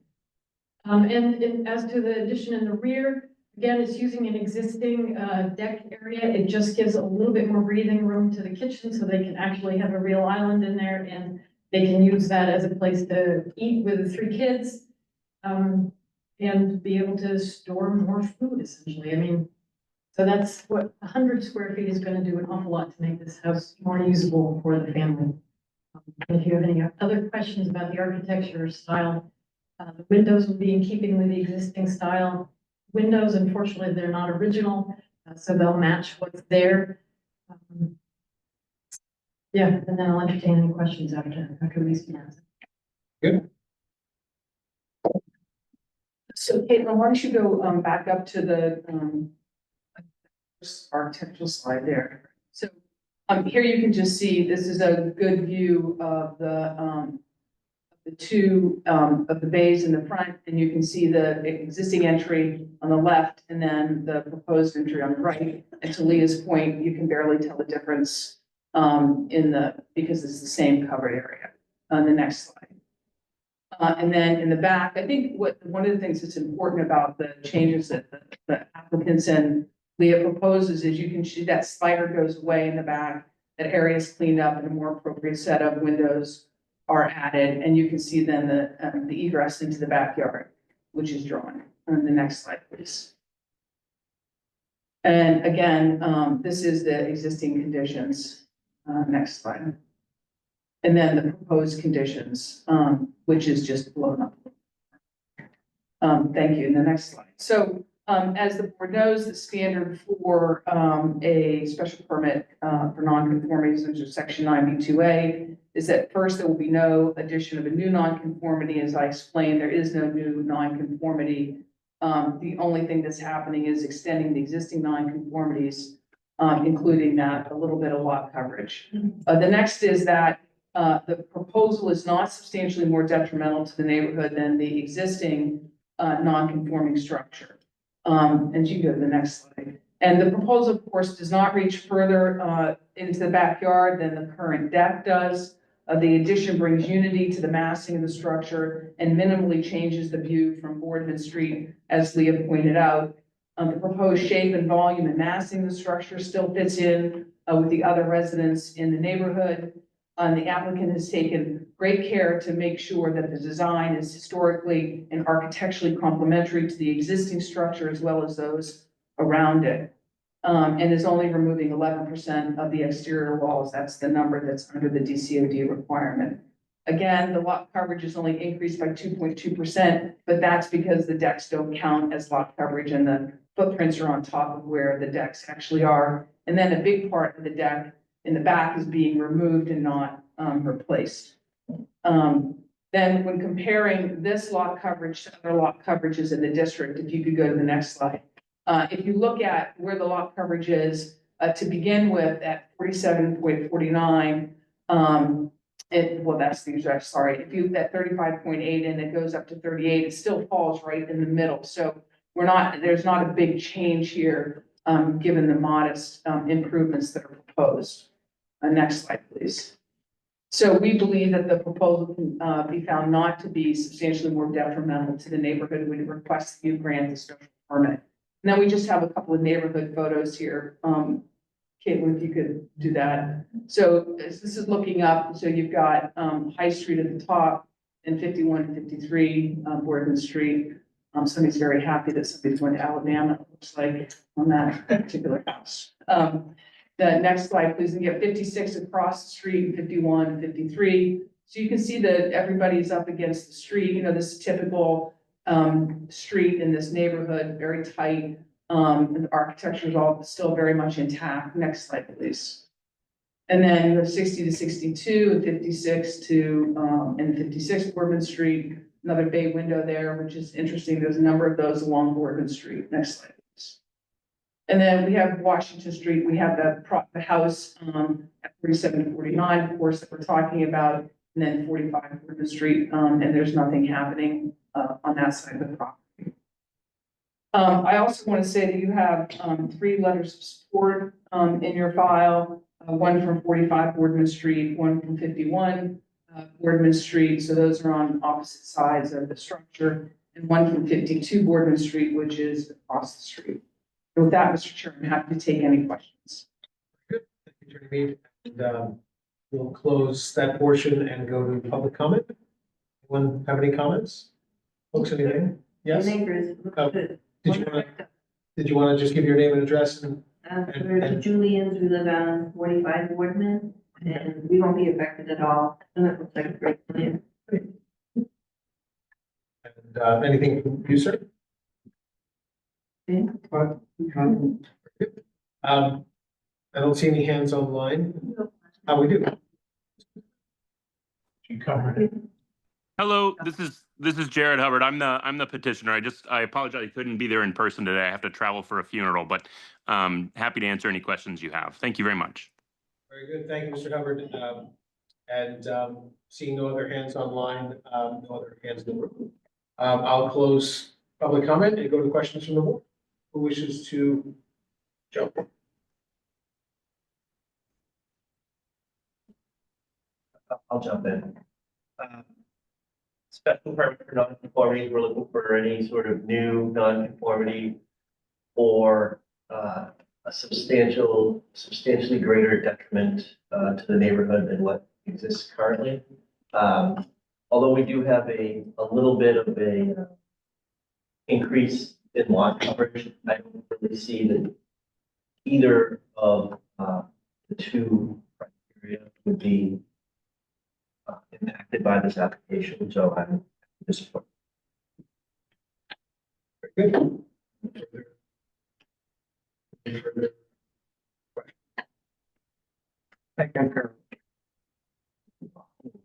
And as to the addition in the rear, again, it's using an existing deck area. It just gives a little bit more breathing room to the kitchen so they can actually have a real island in there, and they can use that as a place to eat with the 3 kids. and be able to store more food essentially. I mean, so that's what 100 square feet is going to do an awful lot to make this house more usable for the family. If you have any other questions about the architecture or style, the windows will be in keeping with the existing style. Windows, unfortunately, they're not original, so they'll match what's there. Yeah, and then I'll entertain any questions after these answers. So Caitlin, why don't you go back up to the architectural slide there? So here you can just see, this is a good view of the two of the bays in the front, and you can see the existing entry on the left and then the proposed entry on the right. And to Leah's point, you can barely tell the difference because it's the same covered area on the next slide. And then in the back, I think one of the things that's important about the changes that the applicants and Leah proposes is you can see that spider goes away in the back, that area is cleaned up and a more appropriate set of windows are added, and you can see then the egress into the backyard, which is drawn on the next slide, please. And again, this is the existing conditions. Next slide. And then the proposed conditions, which is just blown up. Thank you. And the next slide. So as the board knows, the standard for a special permit for nonconformities under section 9B2A is that first there will be no addition of a new nonconformity. As I explained, there is no new nonconformity. The only thing that's happening is extending the existing nonconformities, including that a little bit of lot coverage. The next is that the proposal is not substantially more detrimental to the neighborhood than the existing non-conforming structure. And you go to the next slide. And the proposal, of course, does not reach further into the backyard than the current deck does. The addition brings unity to the massing of the structure and minimally changes the view from Boardman Street, as Leah pointed out. The proposed shape and volume and massing of the structure still fits in with the other residents in the neighborhood. The applicant has taken great care to make sure that the design is historically and architecturally complementary to the existing structure as well as those around it. And is only removing 11% of the exterior walls. That's the number that's under the DCOD requirement. Again, the lot coverage is only increased by 2.2%, but that's because the decks don't count as lot coverage and the footprints are on top of where the decks actually are. And then a big part of the deck in the back is being removed and not replaced. Then when comparing this lot coverage to other lot coverages in the district, if you could go to the next slide. If you look at where the lot coverage is to begin with at 47.49, well, that's the exact, sorry. If you at 35.8 and it goes up to 38, it still falls right in the middle. So there's not a big change here given the modest improvements that are proposed. Next slide, please. So we believe that the proposal can be found not to be substantially more detrimental to the neighborhood. We request that you grant the special permit. And then we just have a couple of neighborhood photos here. Caitlin, if you could do that. So this is looking up. So you've got High Street at the top and 51 and 53 Boardman Street. Somebody's very happy that somebody's going to Alabama, it looks like, on that particular house. The next slide, please. And you have 56 across the street, 51, 53. So you can see that everybody's up against the street. You know, this is typical street in this neighborhood, very tight. And the architecture is all still very much intact. Next slide, please. And then you have 60 to 62 and 56 to and 56 Boardman Street. Another bay window there, which is interesting. There's a number of those along Boardman Street. Next slide, please. And then we have Washington Street. We have the house at 4749, of course, that we're talking about, and then 45 Boardman Street, and there's nothing happening on that side of the property. I also want to say that you have 3 letters of support in your file, one from 45 Boardman Street, one from 51 Boardman Street. So those are on opposite sides of the structure, and one from 52 Boardman Street, which is across the street. So with that, Mr. Chair, I'm happy to take any questions. Good. Thank you, Attorney Mead. And we'll close that portion and go to public comment. Anyone have any comments? Folks, anything? Yes? Neighbors. Oh, Did you want to just give your name and address and? We're the Julians, we live on 45 Boardman, and we won't be affected at all, and it looks like a great plan. And, anything from you, sir? I don't see any hands online. We do. You covered it. Hello, this is Jared Hubbard. I'm the petitioner. I apologize I couldn't be there in person today. I have to travel for a funeral, but happy to answer any questions you have. Thank you very much. Very good. Thank you, Mr. Hubbard. Seeing no other hands online, no other hands in the room. I'll close public comment and go to questions from the board. Who wishes to jump in? I'll jump in. Special permit for non-conformity, we're looking for any sort of new non-conformity or a substantially greater detriment to the neighborhood than what exists currently. Although we do have a little bit of a increase in lot coverage, I don't really see that either of the two criteria would be impacted by this application, so I'm disappointed. Very good. Any further I concur.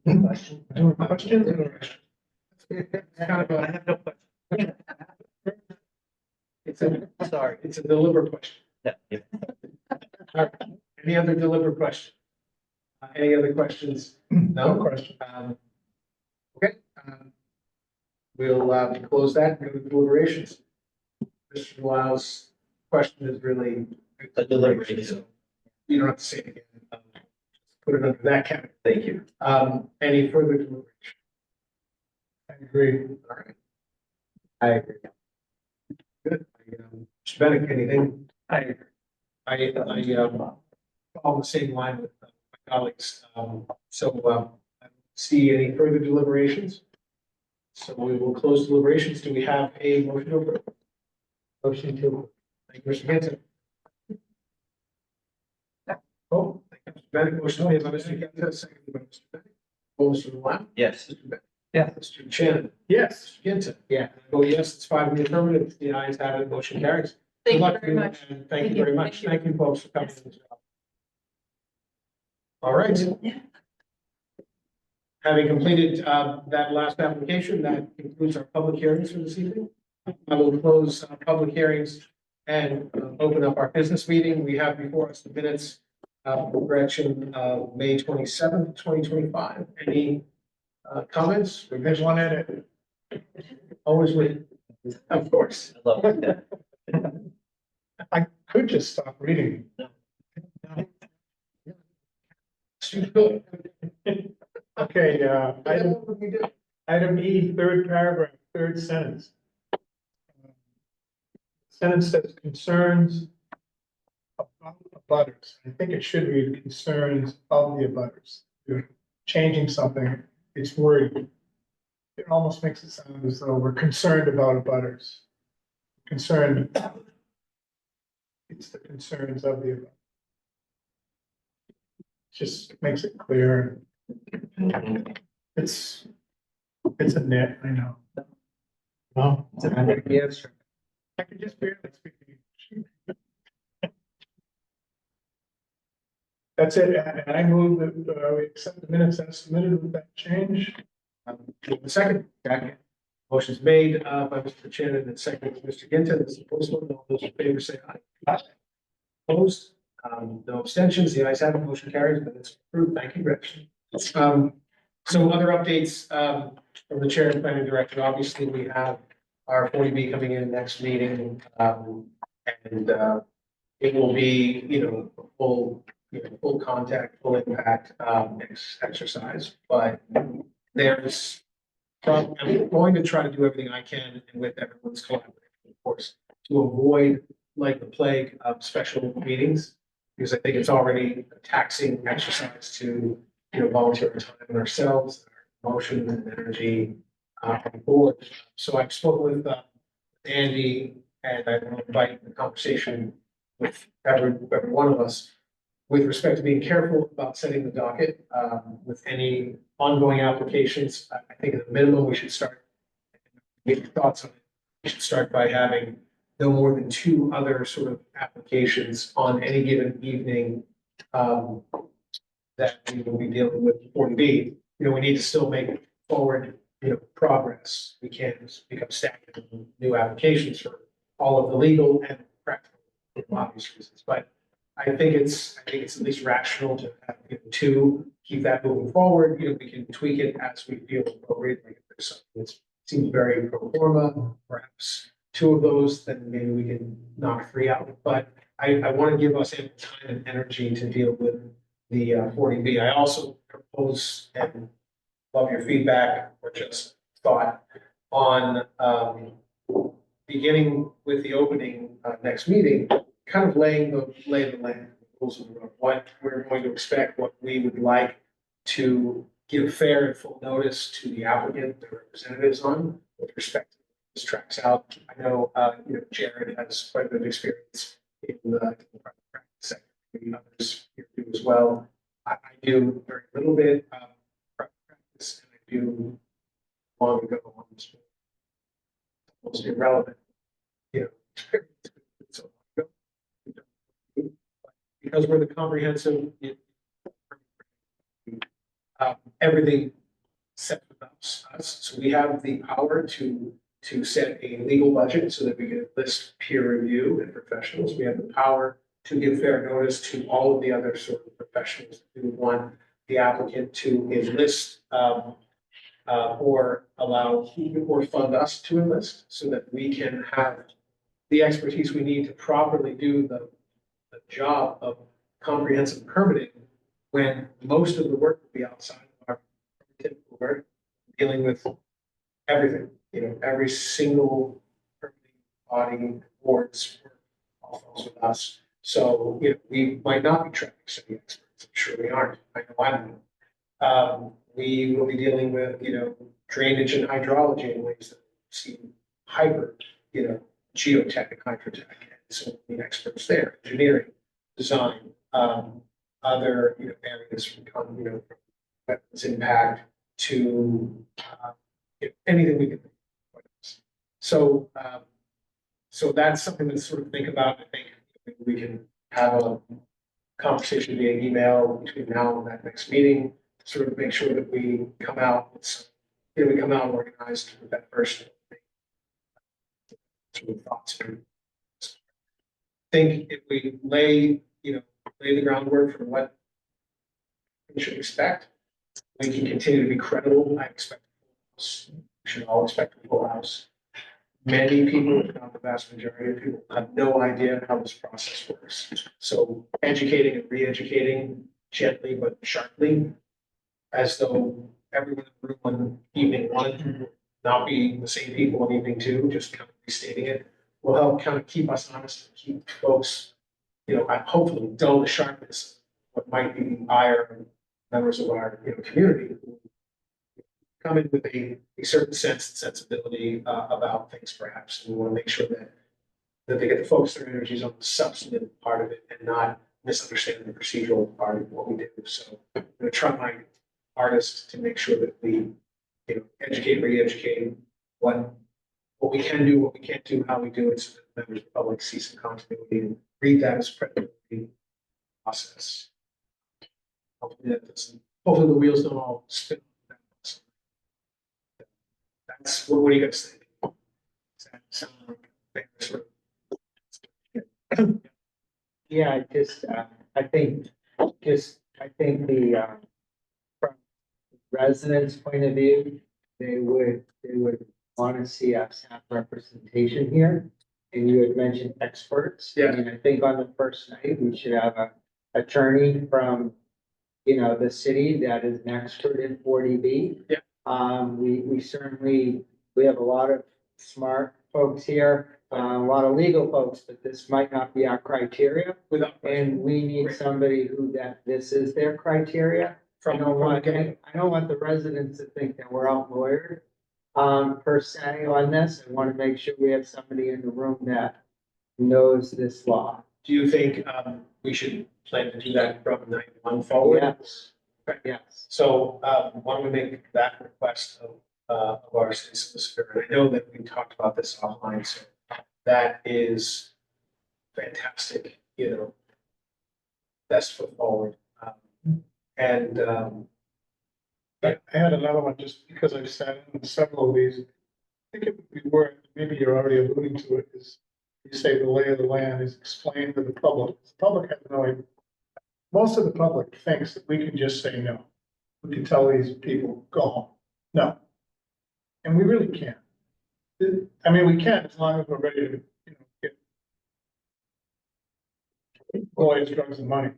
Question? Questions? I have no question. It's a deliberate question. Yeah. All right. Any other deliberate question? Any other questions? No question. Okay. We'll close that and go to deliberations. Mr. Lau's question is really A deliberation. so you don't have to say it again. Put it under that category. Thank you. Any further deliberation? I agree. All right. I agree. Good. Mr. Bennett, anything? I agree. I follow the same line with my colleagues. I don't see any further deliberations. So we will close deliberations. Do we have a motion to approve? Motion to approve. Thank you, Mr. Hanson. Oh, thank you, Mr. Bennett. Motion made by Mr. Hanson, seconded by Mr. Bennett. Oh, Mr. Lau? Yes. Mr. Bennett? Yeah. Mr. Shannon? Yes. Mr. Hinton? Yeah. Oh, yes, it's 5 in the affirmative. The ayes have it. Motion carries. Thank Good you luck very to much. and thank you very much. Thank you folks for coming. Yes. All right. Having completed that last application, that concludes our public hearings for this evening. I will close public hearings and open up our business meeting. We have before us the minutes correction of May 27th, 2025. Any comments? There's one edit. Always with, of course. I love that. I could just stop reading. Good. Okay, item E, third paragraph, third sentence. Sentence says concerns about abutters. I think it should read concerns of the abutters. You're changing something, it's worded. It almost makes it sound as though we're concerned about abutters. Concerned. It's the concerns of the abutters. Just makes it clear. It's a nit, I know. Well, Yes. I can just barely speak English. That's it, and I move that we accept the minutes as submitted with that change. Second. Motion's made by Mr. Shannon and seconded by Mr. Ginton. Mr. Postman, all those in favor say aye. Aye. Opposed? No abstentions. The ayes have it. Motion carries. Minutes approved. Thank you, Rich. So other updates from the chair and planning director. Obviously, we have our 40B coming in next meeting, and it will be, full contact, full impact exercise. But there's, I'm going to try to do everything I can and with everyone's collaboration, of course, to avoid like the plague of special meetings, because I think it's already a taxing exercise to, volunteer our time and ourselves, our emotion and energy on board. So I've spoken with Andy, and I will invite the conversation with every one of us with respect to being careful about setting the docket, with any ongoing applications. I think at the minimum, we should start, get your thoughts on it. We should start by having no more than 2 other sort of applications on any given evening, that we will be dealing with 40B. You know, we need to still make forward, progress. We can't just become stagnant with new applications for all of the legal and practical obvious reasons. But I think it's at least rational to have, 2, keep that moving forward. We can tweak it as we feel appropriate. Like if there's something that seems very pro forma, perhaps 2 of those, then maybe we can knock 3 out. But I want to give us ample time and energy to deal with the 40B. I also propose and love your feedback or just thought on beginning with the opening next meeting, kind of laying the lay of the land, rules of the road, what we're going to expect, what we would like to give fair and full notice to the applicant, the representatives on with respect to this tracks out. I know, Jared has quite a bit of experience in the private practice sector, maybe others here do as well. I do very little bit of private practice, and I do long ago, almost irrelevant, experience. So long ago. Because we're the comprehensive, everything set with us. So we have the power to set a legal budget so that we can list peer review and professionals. We have the power to give fair notice to all of the other sort of professionals that we would want the applicant to enlist, or allow or fund us to enlist so that we can have the expertise we need to properly do the job of comprehensive permitting when most of the work will be outside of our typical work, dealing with everything, every single permitting body, boards, all falls with us. So, we might not be traffic study experts. I'm sure we aren't. I know I'm not. We will be dealing with, drainage and hydrology in ways that seem hyper, geotech and hydrotech. And so we need experts there, engineering, design, other, areas from, from wetlands impact to, anything we can think of. So, so that's something to sort of think about. I think we can have a conversation via email between now and that next meeting, to sort of make sure that we come out with some, we come out organized with that first sort of thoughts. I think if we lay the groundwork for what we should expect, we can continue to be credible. I expect we should all expect a full house. Many people, if not the vast majority of people, have no idea how this process works. So educating and re-educating gently but sharply, as though everyone in the room on evening 1 not be the same people on evening 2, just kind of restating it, will help kind of keep us honest and keep folks, hopefully dull the sharpness of what might be ire members of our community who come in with a certain sense and sensibility about things, perhaps. And we want to make sure that they get to focus their energies on the substantive part of it and not misunderstand the procedural part of what we do. So I'm going to try my hardest to make sure that we, educate, re-educate what we can do, what we can't do, how we do it, so that members of the public see some continuity and read that as credibility process. Hopefully hopefully the wheels don't all spin. That's what do you guys think? Does that sound like sort of- Yeah, I think the, from residents' point of view, they would want to see us have representation here. And you had mentioned experts. Yeah. I mean, I think on the first night, we should have a attorney from, the city that is an expert in 40B. Yeah. We have a lot of smart folks here, a lot of legal folks, but this might not be our criteria. And we need somebody this is their criteria. I don't want the residents to think that we're out lawyered. per se on this. I want to make sure we have somebody in the room that knows this law. Do you think, we should plan to do that from 9/1 forward? Yes, yes. So, why don't we make that request of our city solicitor? And I know that we talked about this offline, so that is fantastic, you know, best foot forward. And, I had another one, just because I've sat in several of these. I think it would be worth, maybe you're already alluding to it, is you say the lay of the land is explained to the public. The public has no idea. Most of the public thinks that we can just say no. We can tell these people, go home. No. And we really can't. I mean, we can as long as we're ready to, you know, get boys, drugs and money.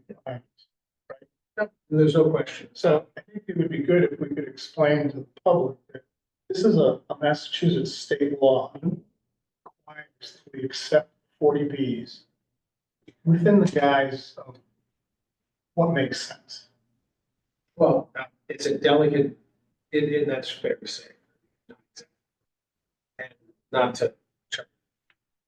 there's no question. So I think it would be good if we could explain to the public that this is a Massachusetts state law. Requires that we accept 40Bs within the guise of what makes sense. Well, it's a delicate, and that's fair to say. And not to try to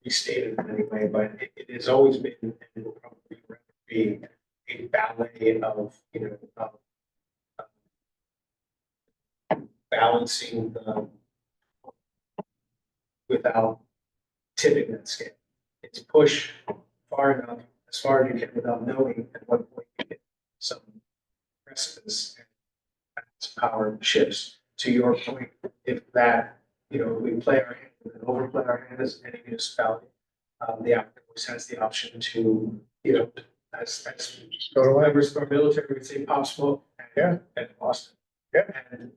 restate it in any way, but it has always been, and it will probably forever be a ballet of, you know, balancing the without tipping that scale. It's push far enough, as far as you can without knowing at what point you hit some precipice and that's power shifts. To your point, if that, you know, we play our hand and overplay our hand as any municipality, the applicant always has the option to, you know, as members of our military would say, pop smoke Yeah. at Boston. Yeah. And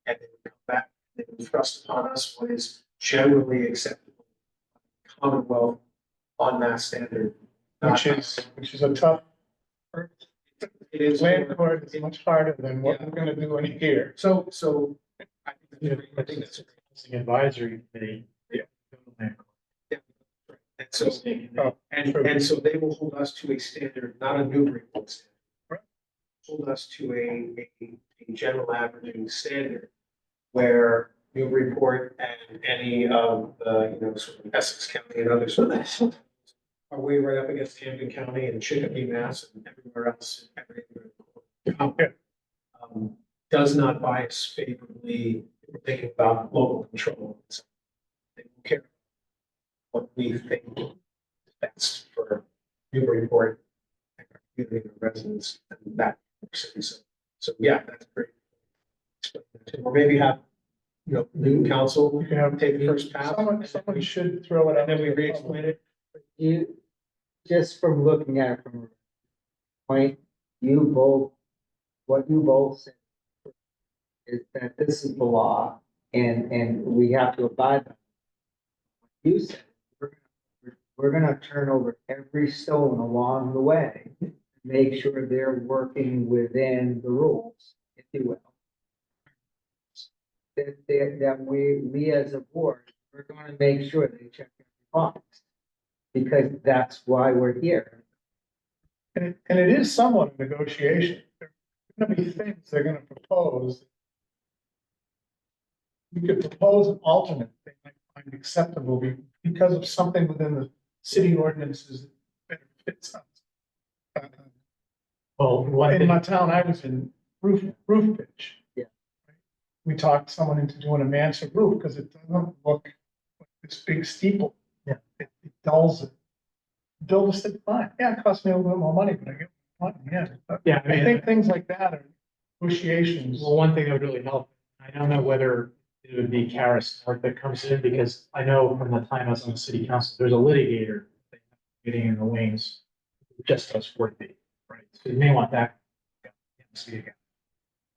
they would come back, they would thrust upon us what is generally acceptable Commonwealth on that standard. Which is a tough. It is. Land court is much harder than what we're gonna do in here. So, I I think that's a housing advisory committee. Yeah. and so, and so they will hold us to a standard, not a Newburyport standard. Right. Hold us to a general averaging standard where Newburyport and any of the, you know, sort of Essex County and others are way right up against Hampden County and Chicopee, Mass, and everywhere else, does not bias favorably if we're thinking about local control. They don't care what we think is best for Newburyport and our community and residents and that city. So yeah, that's great. Or maybe have, you know, new council, You can have, take the first pass. someone should throw it out. And then we re-explain it. You, just from looking at it from a point, you both, what you both said is that this is the law and we have to abide by it. You said, we're gonna turn over every stone along the way, to make sure they're working within the rules, if you will. That we as a board, we're gonna make sure they check every box. Because that's why we're here. And it is somewhat a negotiation. There are gonna be things they're gonna propose. You could propose an alternate they might find acceptable because of something within the city ordinances that fits us. Well, one In thing, my town, I was in roof pitch. Yeah. We talked someone into doing a mansard roof because it doesn't look like this big steeple. Yeah. It dulls it. Builder said, fine, yeah, it cost me a little bit more money, but I get what I want, yeah. But yeah, I think things like that are negotiations. well, one thing that would really help, I don't know whether it would be Karis North that comes in, because I know from the time I was on the city council, there's a litigator getting in the wings, who just does 40B, right? So you may want that.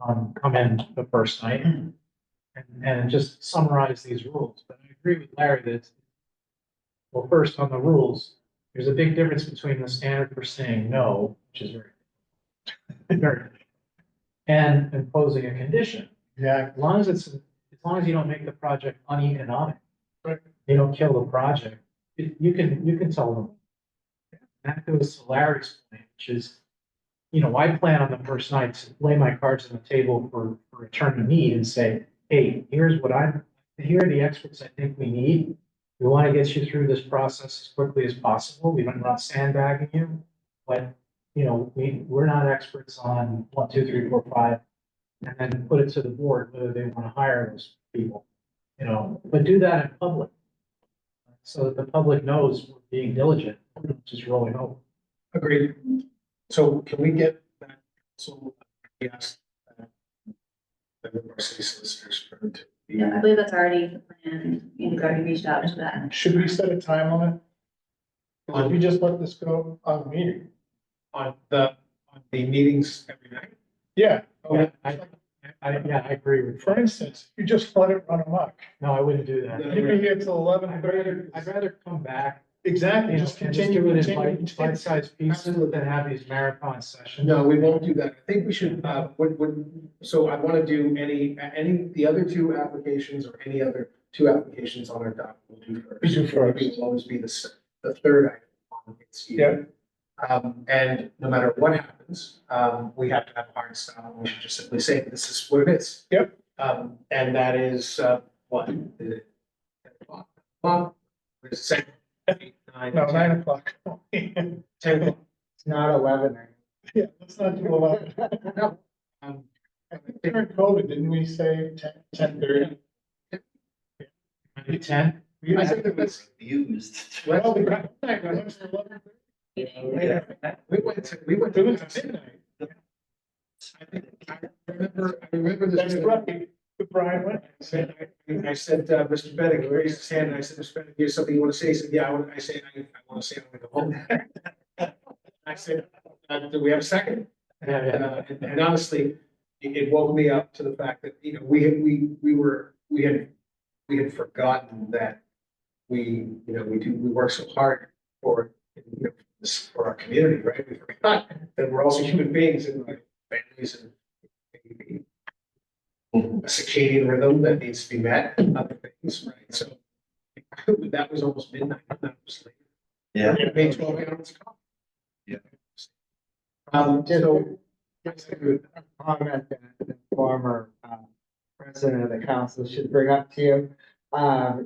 Come in the first night and just summarize these rules. But I agree with Larry that, well, first on the rules, there's a big difference between the standard for saying no, which is very, and imposing a condition. Yeah, As long as you don't make the project uneconomic. Right. You don't kill the project, you can tell them. That goes to Larry's point, which is, you know, I plan on the first night to lay my cards on the table for a turn of need and say, hey, here are the experts I think we need. We want to get you through this process as quickly as possible. We don't want sandbagging you. But, you know, we're not experts on 1, 2, 3, 4, 5. And then put it to the board whether they want to hire those people, you know, but do that in public. So that the public knows we're being diligent, we're not just rolling over. Agreed. So can we get that? So, yes. That our city solicitors for it to be- Yeah, I believe that's already planned. You've already reached out to that. Should we set a time on it? Or if you just let this go on the meeting? on the meetings every night. Yeah, Oh, I agree with. for instance, you just let it run amok. No, I wouldn't do that. You'd be here till 11:30. I'd rather come back, Exactly, you know, just and just continue, do it in continue. bite-sized pieces than have these marathon sessions. No, we won't do that. I think we should, so I want to do the other two applications or any other two applications on our doc, we'll do first. We do first. It will always be the third item on its. Yeah. And no matter what happens, we have to have a hard stop, and we should just simply say, this is what it is. Yep. And that is, what? Is it 10 o'clock? Well, it's 7, 8, 9, No, 10, 9 o'clock. 10 o'clock. It's not 11. Yeah, let's not do 11. No. Um, During COVID, didn't we say 10:30? Maybe 10. I think that was Used. Well, we got, we went to 11. we went to midnight. I remember this. That's right. The Brian went. I said, Mr. Bennett raised his hand, and I said, Mr. Bennett, you have something you want to say? He said, yeah, I want to say, I want to go home. I said, do we have a second? And honestly, it woke me up to the fact that, you know, we had forgotten that we work so hard for, you know, for our community, right? We forgot that we're also human beings and like families and a circadian rhythm that needs to be met, other things, right? So that was almost midnight, that was late. Yeah. It made 12 hours of coffee. Yeah. Just a comment that the former president of the council should bring up to you,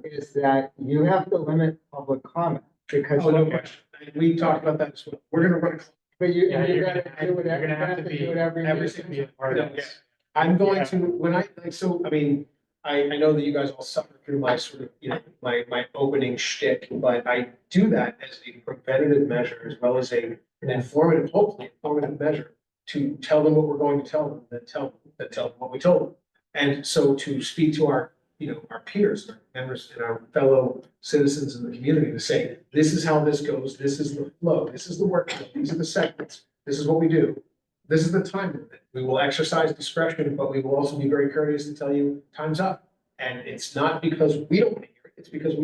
is that you have to limit public comment because. Oh, no question. We talked about that as well. We're gonna run. But you, Yeah, you you're gotta gonna do whatever, you're you gonna have to do it every every meeting. single Be a part of Yeah. this. I'm going Yeah. to, when I, like, so, I mean, I know that you guys all suffer through my sort of, you know, my opening shtick, but I do that as a preventative measure as well as an informative, hopefully informative measure to tell them what we're going to tell them, that tell them what we told them. And so to speak to our, you know, our peers, our members and our fellow citizens in the community to say, this is how this goes, this is the flow, this is the workflow, these are the segments, this is what we do. This is the time limit. We will exercise discretion, but we will also be very courteous to tell you time's up. And it's not because we don't want to hear it, it's because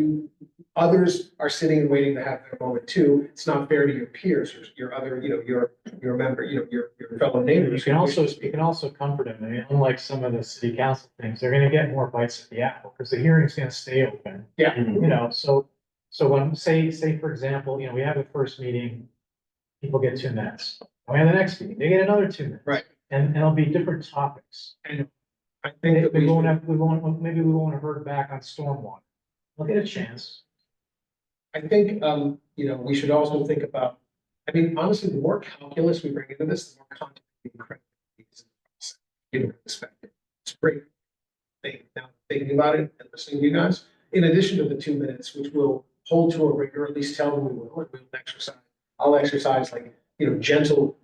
others are sitting and waiting to have their moment too. It's not fair to your peers, your other, you know, your member, you know, your fellow You neighbors. can also comfort them. I mean, unlike some of the city council things, they're gonna get more bites at the apple because the hearing's gonna stay open. Yeah. You know, so when, say, for example, you know, we have a first meeting, people get 2 minutes. And we have the next meeting, they get another 2 minutes. Right. And it'll be different topics. And I think that Maybe we won't have heard back on stormwater. We'll get a chance. I think, you know, we should also think about, I mean, honestly, the more calculus we bring into this, the more content we can perspective. It's great. Now, thinking about it and listening to you guys, in addition to the 2 minutes, which we'll hold to a rigor, at least tell them we will, and we'll exercise. I'll exercise like, you know, gentle,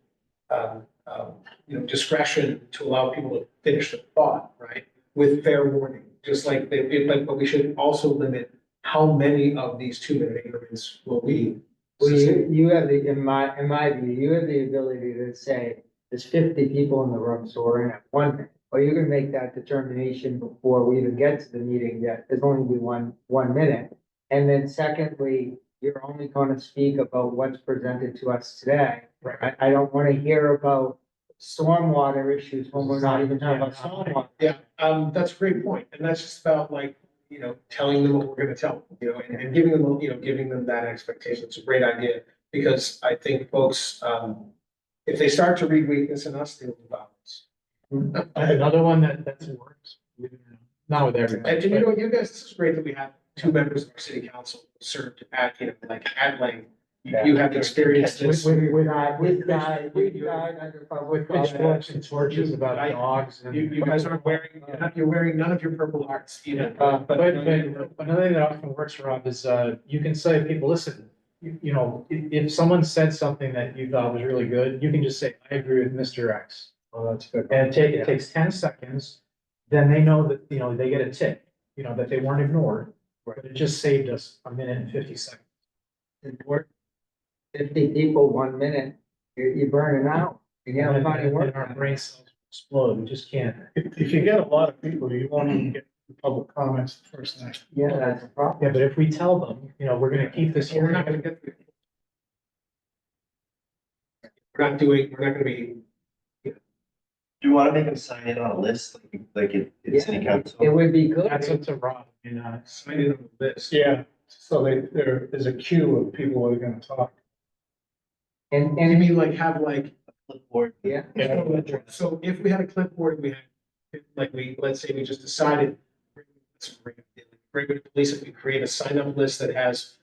you know, discretion to allow people to finish the thought, right? With fair warning, just like but we should also limit how many of these 2-minute increments will we. Well, you have the, in my view, you have the ability to say, there's 50 people in the room, so we're gonna have 1 minute. Or you can make that determination before we even get to the meeting, that there's only be one minute. And then secondly, you're only gonna speak about what's presented to us today. Right. I don't wanna hear about stormwater issues when we're not even talking about stormwater. Yeah, that's a great point, and that's just about like, you know, telling them what we're gonna tell them, you know, and giving them, you know, giving them that expectation. It's a great idea, because I think folks, if they start to read weakness in us, they will violence. Another one that's works, believe it or not, Not with everybody. And you know, you guys, this is great that we have two members of our city council who served at, you know, like at length. You have experienced this. We've died under public. Pitchforks and torches about I- dogs and. You guys aren't wearing, you're wearing none of your purple hearts either. But another thing that often works, Rob, is, you can say to people, listen, you know, if someone said something that you thought was really good, you can just say, I agree with Mr. X. Oh, that's good. And it takes 10 seconds, then they know that, you know, they get a tick, you know, that they weren't ignored. But it just saved us a minute and 50 seconds. Important. 50 people, 1 minute, you're burning out. You And have plenty of work. our brain cells explode, we just can't. If you get a lot of people, you won't even get the public comments the first night. Yeah, that's a problem. Yeah, but if we tell them, you know, we're gonna keep this We're not hearing. gonna get. We're not doing, we're not gonna be, Do you want to make them sign in on a list, like in city Yeah, council? it would be good. That's up to Rob, you know. signing in on this. Yeah, so there is a queue of people that are gonna talk. And, You and, mean like have like, Clipboard. yeah. so if we had a clipboard, we had, like let's say we just decided. Regular police, if we create a sign up list that has,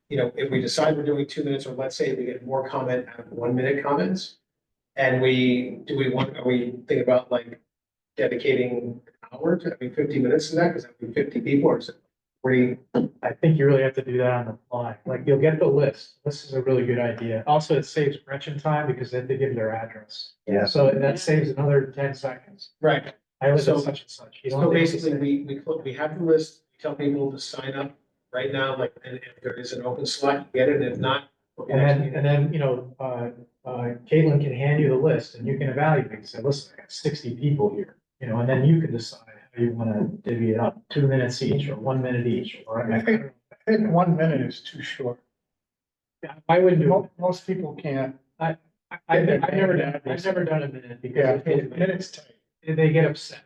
you know, if we decide we're doing 2 minutes, or let's say we get more comment out of 1 minute comments. And are we thinking about like dedicating an hour to, 50 minutes to that, because that would be 50 people, or is it 40? I think you really have to do that on the fly. Like, you'll get the list. This is a really good idea. Also, it saves Gretchen time because they have to give their address. Yeah. So that saves another 10 seconds. Right. I live So- at such and such. You don't So have to basically, say- we have the list, we tell people to sign up right now, like, and if there is an open slot, you get it, and if not. And then, you know, Caitlin can hand you the list and you can evaluate and say, listen, I got 60 people here, you know, and then you can decide how you want to divvy it up, 2 minutes each or 1 minute each, or I think 1 minute is too short. I wouldn't do it. Most people can't. I've never done a minute Yeah, because minutes tight. they get upset.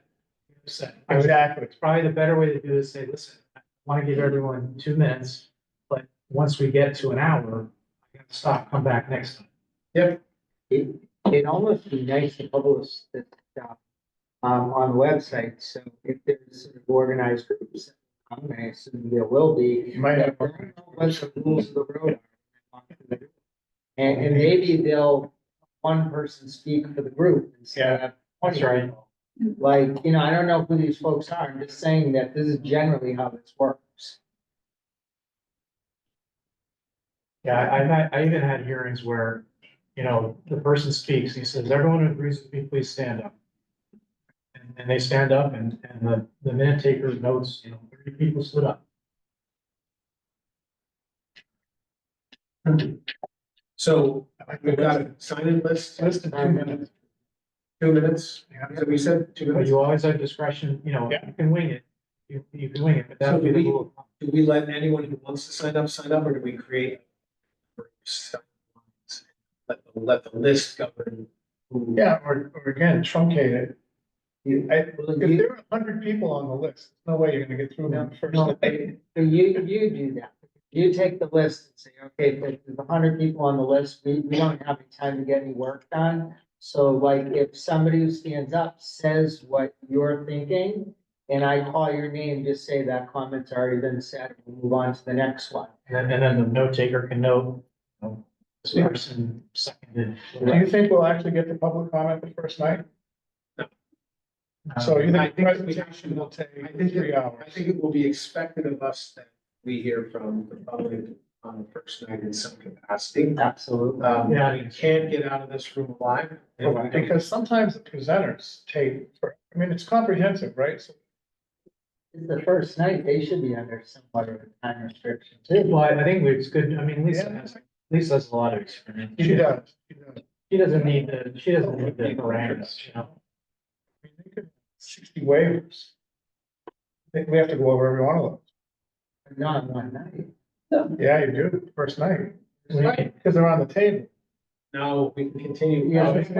Exactly. It's probably the better way to do is say, listen, I want to give everyone 2 minutes, but once we get to an hour, I gotta stop, come back next time. Yep. It'd almost be nice to publish this stuff on the website, so if there's sort of organized groups, I assume there will be. You might have. that don't know what the rules of the road are. And maybe they'll, one person speak for the group instead of. That's right. Like, you know, I don't know who these folks are, I'm just saying that this is generally how this works. Yeah, I even had hearings where, you know, the person speaks, he says, everyone who agrees with me, please stand up. And they stand up and the minute taker notes, you know, 30 people stood up. So we've got a sign-in list, Less than 2 minutes. 2 minutes, Yeah. so we said 2 But minutes. you always have discretion, you know, Yeah. you can wing it. You can wing it, but that So would be do the we- rule. Do we let anyone who wants to sign up, or do we create? Let the list govern. who- Yeah, or again, truncate it. If Well, there are 100 people on the list, there's no way you're gonna get through them first. No, so you do that. You take the list and say, okay, if there's 100 people on the list, we don't have any time to get any work done. So like, if somebody who stands up says what you're thinking, and I call your name, just say that comment's already been said, we'll move on to the next one. And then the note taker can note, you know, this Yeah. person seconded. Do you think we'll actually get the public comment the first night? So you I think the think we- presentation will take I think 3 hours? I think it will be expected of us that we hear from the public on the first night in some capacity. Absolutely. We can't get out of this room alive. Because sometimes the presenters take, I mean, it's comprehensive, right? So It's the first night, they should be under somewhat of a time restriction too. Well, I think it's good, I mean, Yeah. Lisa has a lot of experience. she does. She doesn't need the parameters, you know. I mean, they could 60 waivers. I think we have to go over every one of those. Not in one night. Yeah, you do, first night, Right. because they're on the table. No, we can continue. Yeah, it's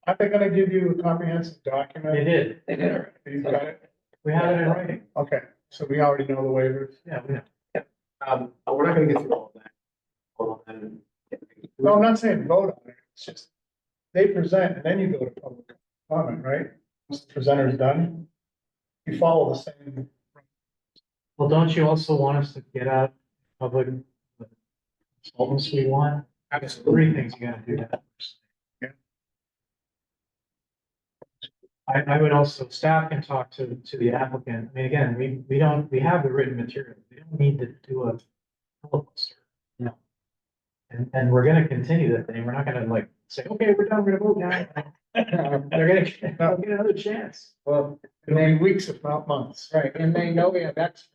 Aren't they gonna give you a comprehensive document? They did. They did. You got it? We have it in writing. Okay, so we already know the waivers. Yeah, we know. We're not gonna get through all of that. All of that. No, I'm not saying vote on it, it's just, they present and then you go to public comment, right? Once the presenter's done. you follow the same. Well, don't you also want us to get out public consultants we want? Absolutely. Three things you gotta do that first. Yeah. I would also, staff can talk to the applicant. I mean, again, we have the written material. We don't need to do a filibuster. No. And we're gonna continue that thing. We're not gonna like say, okay, we're done, we're gonna vote now. They're gonna get another chance. Well, It'll be weeks, if not months. right, and they know we have experts.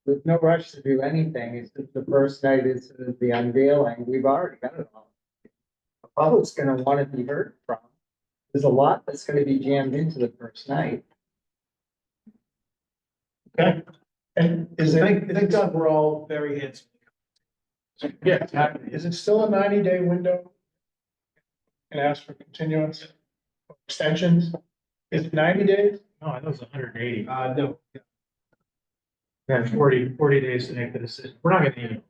There's no rush to do anything, it's just the first night is the unveiling, we've already got it all. The public's gonna wanna be heard from. There's a lot that's gonna be jammed into the first night. Okay. And is Thank God we're all very handsome. yeah, exactly. Is it still a 90-day window? And ask for continuance, extensions? Is it 90 days? No, I know it's 180. No, Yeah, 40 days to make the decision. We're not gonna need,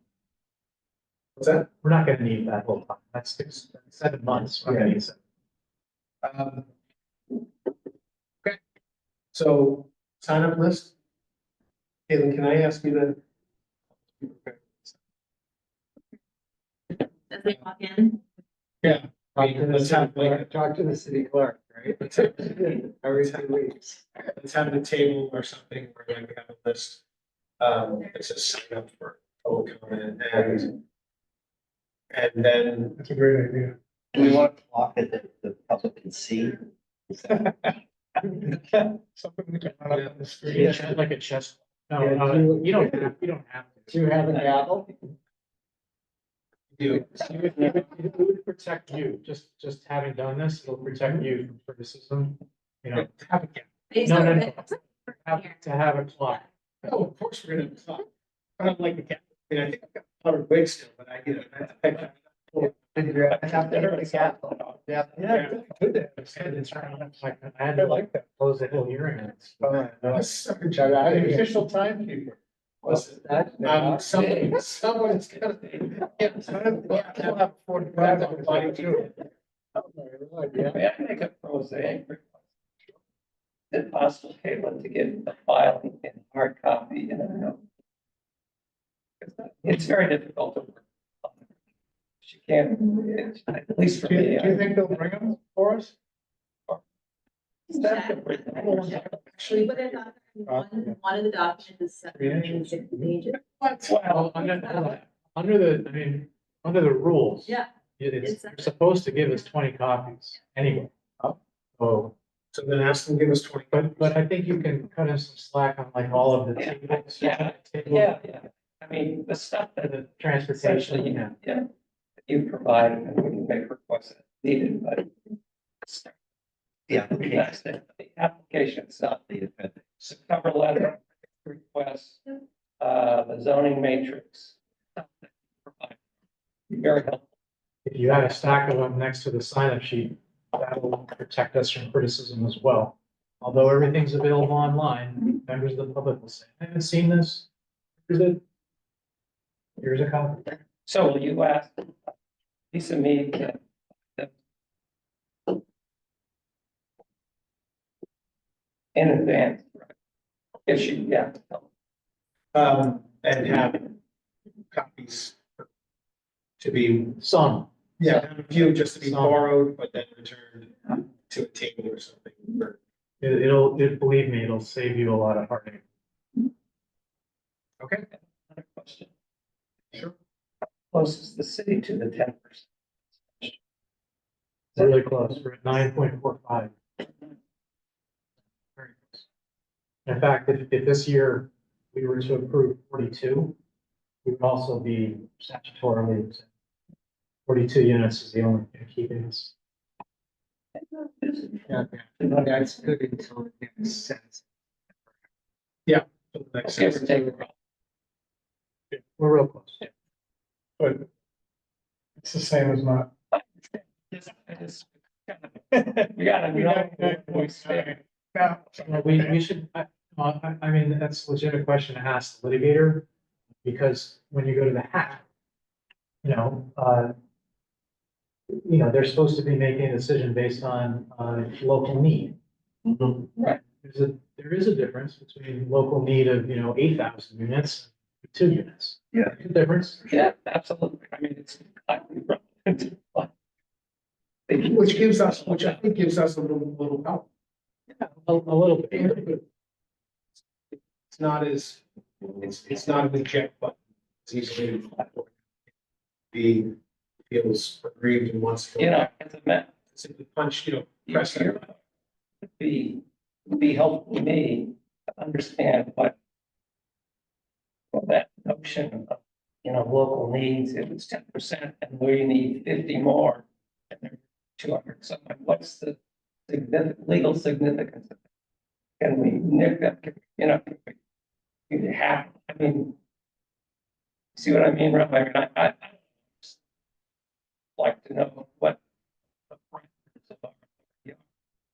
what's that? we're not gonna need that whole time. That's 7 months. We're not gonna need 7. Okay, so sign up list. Caitlin, can I ask you to? As they walk in. Yeah. Talk to the Let's have, city like, clerk, talk to the city clerk, right? Every 2 weeks. let's have a table or something where like we have a list. It says sign up for public comment and then That's a great idea. Do we want to block it that the public can see? Something we can run up on the street. Yeah, like a chess. No, Yeah, you don't have to. Do you have a gavel? you. It would protect you, just having done this, it'll protect you from criticism, you know. Have a gap. No. To have a clock. Oh, of course we're gonna talk. I don't like the cat. I mean, I think I've got powdered wig still, but I, you know, I have to hurt the gavel. Yeah. Good to have a I standard. had to like that, close the whole hearing. That's such a The job. official timekeeper. Was someone's gonna. Yeah, we'll have 45 on body too. May I make a prosaic request? Is it possible, Caitlin, to get the file in hard copy and a note? It's very difficult to work. She can't, at least for Do me. you think they'll bring them for us? Actually, but I thought one of the documents is 706 pages. Well, under the rules. Yeah. It's, you're supposed to give us 20 copies anyway. Oh, So then ask them to give us 20. but I think you can cut us some slack on like all of the tables. Yeah. I mean, the stuff that The transportation, essentially, yeah. that you provide, and we can make requests as needed, but. Yeah. The application itself, the cover letter, request, the zoning matrix. Be very helpful. If you had a stack of them next to the sign-up sheet, that will protect us from criticism as well. Although everything's available online, members of the public will say, I haven't seen this. Here's a copy. So will you ask Lisa Mead? In advance, right? If she, yeah. And have copies to be, Some. yeah, have a few just to be Some. borrowed, but then returned to a table or something. Or- Believe me, it'll save you a lot of heartache. Okay. Another question. Sure. Closest the city to the 10%. Really close. We're at 9.45. Very close. In fact, if this year we were to approve 42, we would also be statutorily exempt. 42 units is the only thing keeping us. Yeah, that's good until it makes sense. For the next Give or session. take. We're real close. But it's the same as not. We gotta know what we say. Now, We should, I mean, that's a legitimate question to ask the litigator, because when you go to the hat, they're supposed to be making a decision based on, local need. Right. there is a difference between local need of, 8,000 units, and 2 units. Yeah. There's a difference. Yeah, absolutely. I mean, it's highly relevant. But Which I think gives us a little help. A little bit. It's not as, it's not an eject button. It's easily be feels aggrieved and wants to. You know, as a man, Simply punch, press it. would be helpful to me to understand what that notion of, local needs, if it's 10% and we need 50 more, and there's 200 something, what's the legal significance of it? Can we nick that, can we have, I mean, see what I mean, Rob? I mean, I just like to know what the parameters of our,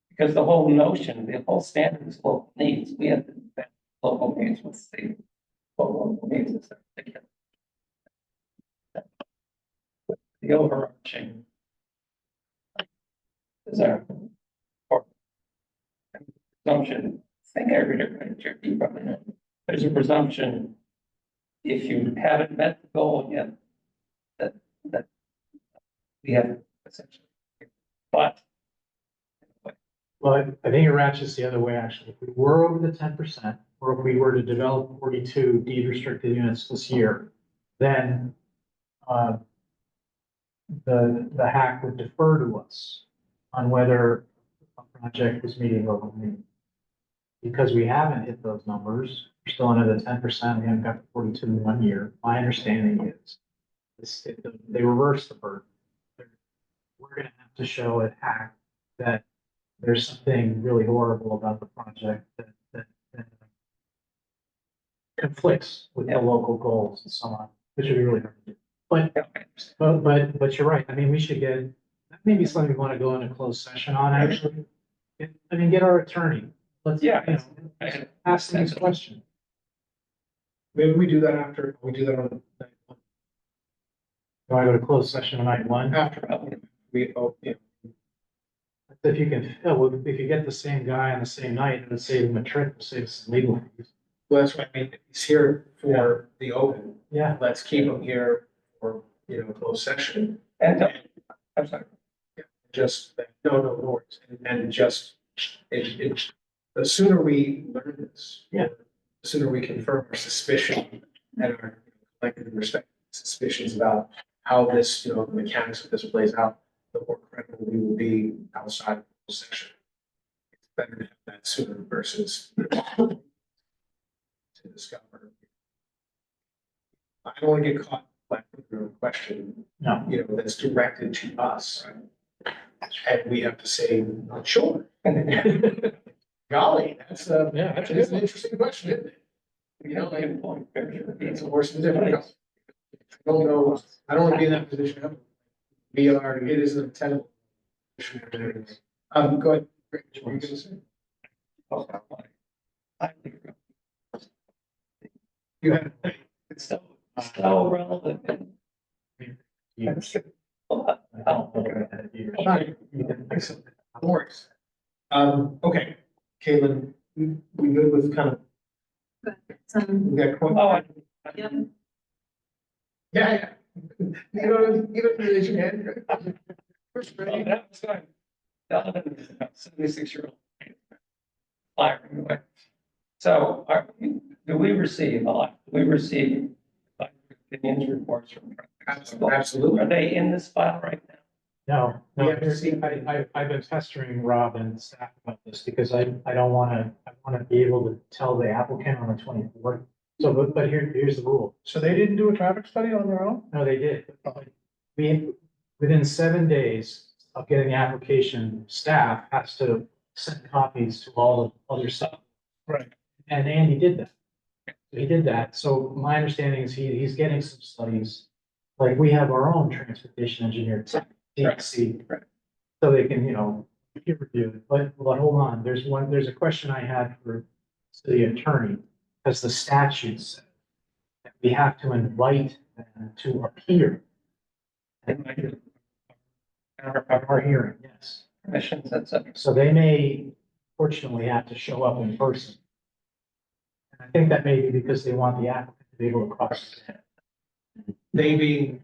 because the whole notion, the whole standard is local needs. We have to defend local needs with state, local needs is ridiculous. The overarching is our or presumption. I think I read it right, you probably know. There's a presumption if you haven't met the goal yet, that we have essentially. But Well, I think it ratchets the other way, actually. If we were over the 10%, or if we were to develop 42 deed restricted units this year, then the hack would defer to us on whether a project was meeting local need. Because we haven't hit those numbers, we're still under the 10%, we haven't got to 42 in 1 year. My understanding is they reverse the burden. We're gonna have to show at hack that there's something really horrible about the project that conflicts with the local goals and so on, which would be really hard to do. But you're right. I mean, we should get, that may be something we want to go into closed session on, actually. I mean, get our attorney. Let's, ask them this question. Maybe we do that after, we do that on night one. Do I go to closed session on night one? After, yeah. If you can, if you get the same guy on the same night, it would save him a trip, save some legal fees. Well, that's what I mean. He's here for the open. Yeah. Let's keep him here for, closed session. And I'm sorry. Just, no worries. And just, the sooner we learn this. Yeah. The sooner we confirm our suspicion and our collective respective suspicions about how this, the mechanics of this plays out, the more credible we will be outside of the session. It's better to have that sooner versus to discover. I don't want to get caught like with your question, No. That's directed to us. And we have to say, not sure. Golly, that's Yeah, that's an interesting question, isn't it? It's a horse and different. I don't know, I don't want to be in that position ever. It is an untenable position. Go ahead. Rick, what were you gonna say? You had. It's so relevant. No worries. Okay, Caitlin, we good with kind of. We got quite. Yep. Yeah. You don't raise your hand. That was fine. Donovan is about 76-year-old. Anyway. So do we receive a lot? Do we receive opinions, reports from? Absolutely. Are they in this file right now? No, Yeah. I've been pestering Rob and staff about this because I don't wanna, I wanna be able to tell the applicant on the 24th. So, but here's the rule. So they didn't do a traffic study on their own? No, they did. Within 7 days of getting the application, staff has to send copies to all the other stuff. Right. And Andy did that. He did that. So my understanding is he's getting some studies. Like we have our own transportation engineer, TXC. Right. So they can, peer review it. But hold on, there's a question I had for the attorney, because the statute said that we have to invite them to appear. At our hearing, yes. Commissions, et cetera. So they may fortunately have to show up in person. And I think that may be because they want the applicant to be able to cross They being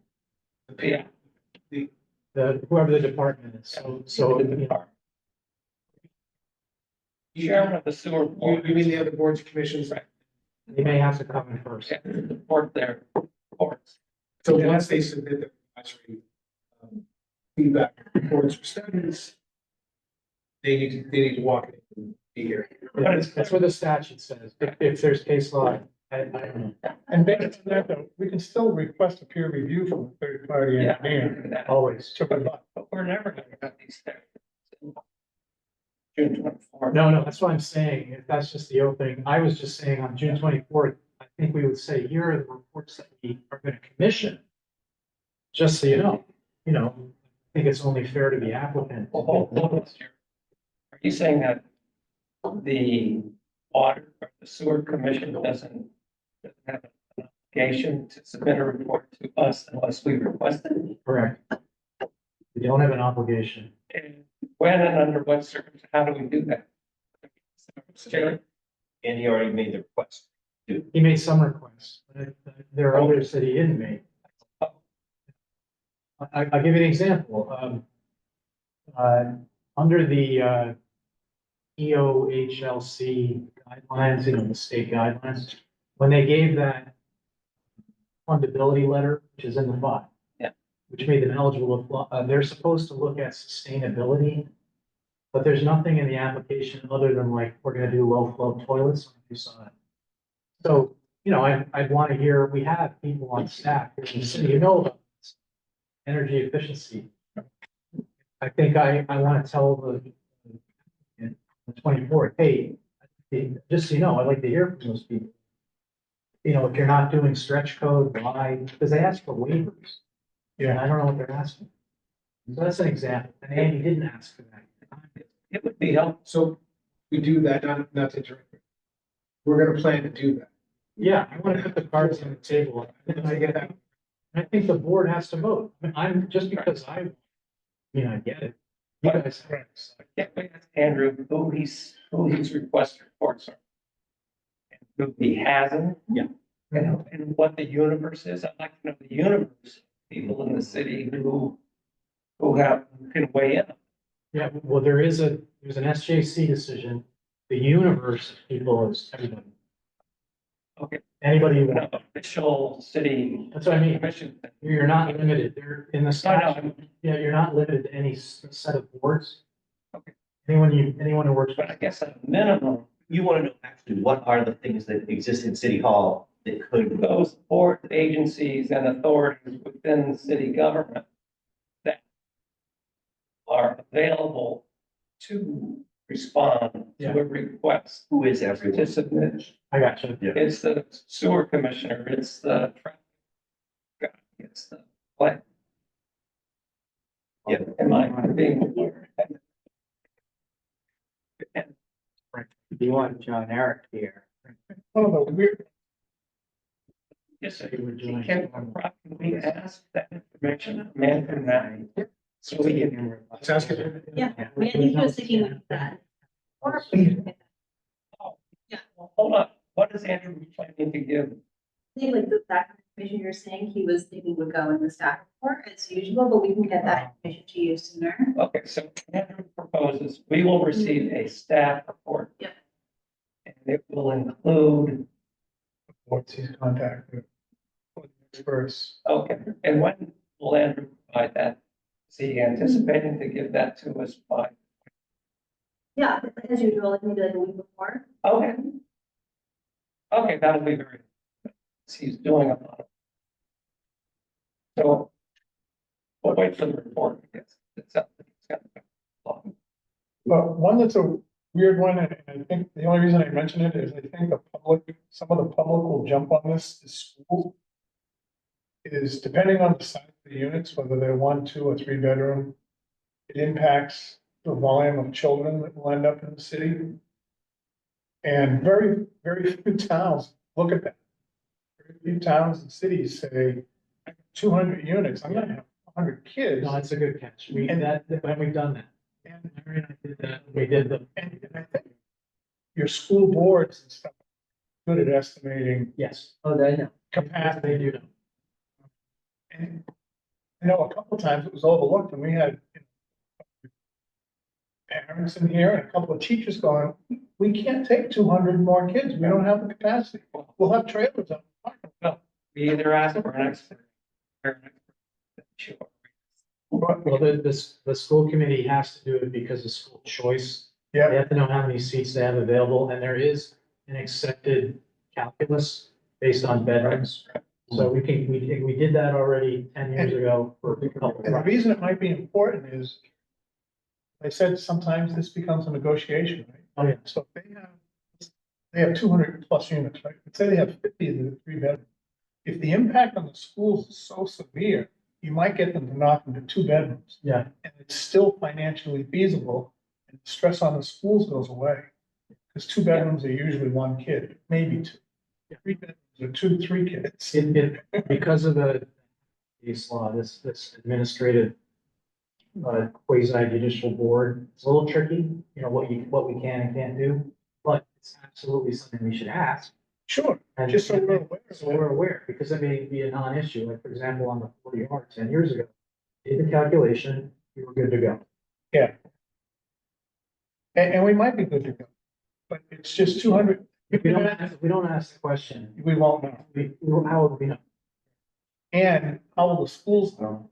the, whoever the department is. So, you know, Chairman of the sewer you, board. you mean the other boards, commissions? they may have to come in person. Report their reports. So once they submit their advisory feedback reports or studies, they need to walk it and be here. That's what the statute says. If there's case law, I don't know. And based on that, though, we can still request a peer review from a third party engineer. Always. But we're never gonna have these there. June 24th. No, that's what I'm saying. If that's just the opening, I was just saying on June 24th, I think we would say, here are the reports that we are gonna commission. Just so you know, I think it's only fair to the applicant. Well, hold on, are you saying that the water or the sewer commission doesn't have an obligation to submit a report to us unless we request it? Correct. We don't have an obligation. And when and under what circumstances, how do we do that? And he already made the request. He made some requests, but there are others that he didn't make. I'll give you an example. Under the EOHLC guidelines, the state guidelines, when they gave that fundability letter, which is in the file. Yeah. Which made them eligible, they're supposed to look at sustainability. But there's nothing in the application other than like, we're gonna do low flow toilets, if you saw it. So, I'd want to hear, we have people on staff here in the city who know about this. Energy efficiency. I think I want to tell the 24th, hey, just so you know, I'd like to hear from those people. If you're not doing stretch code, why? Because they ask for waivers. Yeah, I don't know what they're asking. So that's an example, and Andy didn't ask for that. It would be helpful. So we do that, not to interrupt. We're gonna plan to do that. Yeah, I want to put the cards on the table. I get that. I think the board has to vote. I'm just because I get it. You guys. Yeah, we ask Andrew who his request reports are. And who he hasn't. Yeah. And what the universe is. I'd like to know the universe of people in the city who can weigh in. Yeah, well, there's an SJC decision. The universe of people is everybody. Okay. Anybody you An want. official city That's what I mean. commission. You're not limited. They're in the statute. Yeah, you're not limited to any set of boards. Okay. Anyone who works. But I guess at a minimum, You want to know actually what are the things that exist in City Hall that could, those boards, agencies and authorities within the city government that are available to respond Yeah. to a request who is everyone? to submit. I got you. Yeah. It's the sewer commissioner, it's the traffic guy, it's the what? Yeah. Am I being? You want John Eric here. Oh, the weird, Yes, sir. They were doing- Can we ask that information, man from that? So we can. Let's ask it. Yeah, Randy was thinking of that. Or- Yeah, well, hold on, what is Andrew planning to give? I think like the back information you're saying, he was thinking would go in the staff report as usual, but we can get that information to you sooner. Okay, so Andrew proposes, we will receive a staff report. Yep. And it will include, what's his contact with experts? okay, and when will Andrew provide that? Is he anticipating to give that to us by? Yeah, as usual, like maybe like a week before. Okay. Okay, that'll be very, he's doing a lot of. So. We'll wait for the report, because it's up. It's got to go. But one that's a weird one, and I think the only reason I mention it is I think some of the public will jump on this, the school. Is depending on the size of the units, whether they're 1, 2, or 3 bedroom. It impacts the volume of children that will end up in the city. And very, very few towns look at that. Very few towns and cities say, 200 units, I'm gonna have 100 kids. No, that's a good catch. We've done that. And Mary and I did that. We did the, and I think your school boards and stuff are good at estimating Yes. Oh, they know. capacity. They do know. And I know a couple of times it was overlooked and we had parents in here and a couple of teachers going, we can't take 200 more kids. We don't have the capacity. We'll have trailers up. We either ask for an expert. Sure. Well, the school committee has to do it because of school choice. Yeah. They have to know how many seats they have available, and there is an accepted calculus based on bedrooms. So we did that already 10 years ago for a couple. And the reason it might be important is, I said, sometimes this becomes a negotiation, right? Oh, yeah. So if they have 200 plus units, right? Let's say they have 50 in the 3 bedroom. If the impact on the schools is so severe, you might get them to knock into 2 bedrooms. Yeah. And it's still financially feasible, and the stress on the schools goes away. Because 2 bedrooms are usually 1 kid, maybe 2. 3 bedrooms are 2, 3 kids. Because of the case law, this administrative quasi judicial board, it's a little tricky, you know, what we can and can't do, but it's absolutely something we should ask. Sure, And just so we're aware. So we're aware, because I mean, it'd be a non-issue, like, for example, on the 40R 10 years ago, did the calculation, you were good to go. Yeah. And we might be good to go, but it's just 200. If we don't ask the question, We won't know. how would we know? And how will the schools know?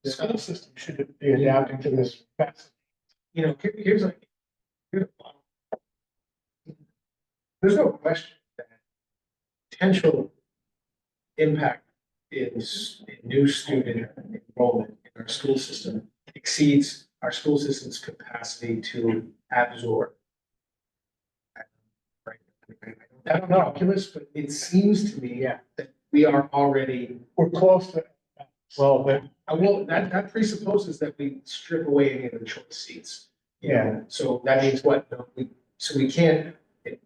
The school system should be adapting to this fast. You know, here's a there's no question that potential impact in new student enrollment in our school system exceeds our school system's capacity to absorb. Right? I don't know, calculus, but it seems to me that we are already, We're close to. Well, but well, that presupposes that we strip away any of the choice seats. You Yeah. know, so that means what? No, we can't,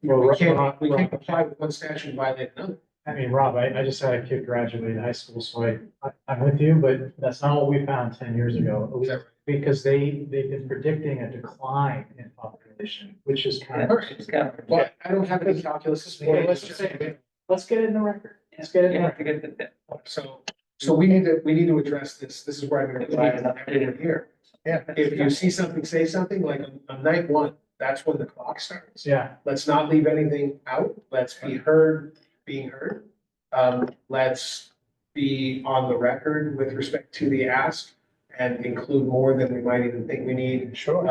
Well, we can't Rob- comply with one statute and violate another. I mean, Rob, I just had a kid graduate high school, so I'm with you, but that's not what we found 10 years ago. Is that right? Because they've been predicting a decline in population, which is kind All of. right. Well, I don't have any calculus this morning. Let's just say, let's get it in the record. Let's get it in the record. So we need to address this. This is where I'm gonna divide everyone here. Yeah. If you see something, say something, like on night 1, that's when the clock starts. Yeah, Let's not leave anything out. Let's be heard, being heard. Let's be on the record with respect to the ask and include more than we might even think we need. Sure.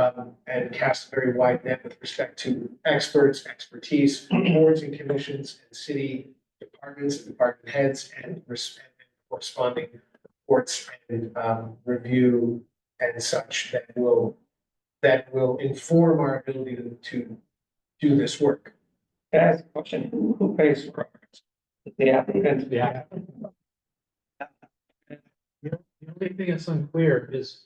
And cast a very wide net with respect to experts, expertise, boards and commissions and city departments, and department heads and corresponding reports and review and such that will inform our ability to do this work. Can I ask a question? Who pays for it? The applicant? yeah. The only thing that's unclear is,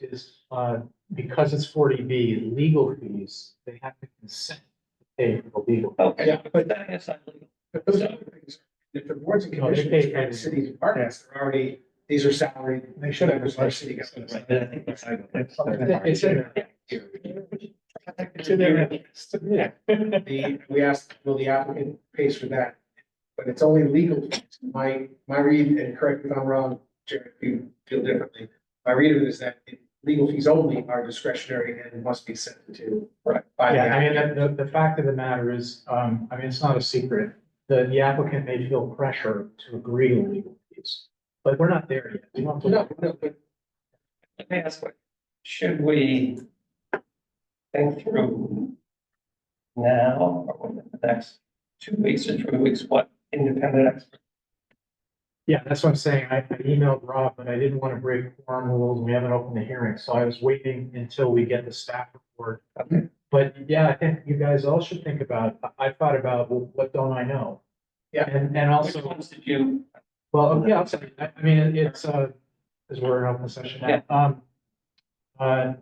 because it's 40B, legal fees, they have to consent to pay for the legal. Okay, Yeah. but that is not legal. But those other things, if the boards and No, they commissions pay and city departments, they're already, these are salaried. They should have. members of our city government. But I think that's. It's in there. It's in there. We asked, will the applicant pays for that? But it's only legal fees. My read, and correct me if I'm wrong, Jared, if you feel differently. My read of it is that legal fees only are discretionary and must be sent to. Right. By the Yeah, I applicant. mean, the fact of the matter is, I mean, it's not a secret. The applicant may feel pressure to agree to legal fees, but we're not there yet. We don't have to- No, but Let me ask, should we think through now or within the next 2 weeks or 3 weeks, what independent expert? Yeah, that's what I'm saying. I emailed Rob, but I didn't want to break forum rules. We haven't opened the hearing, so I was waiting until we get the staff report. Okay. But yeah, I think you guys all should think about, I thought about, well, what don't I know? Yeah. And Which also, ones did you? well, yeah, I'll tell you. I mean, it's, because we're in open session now. I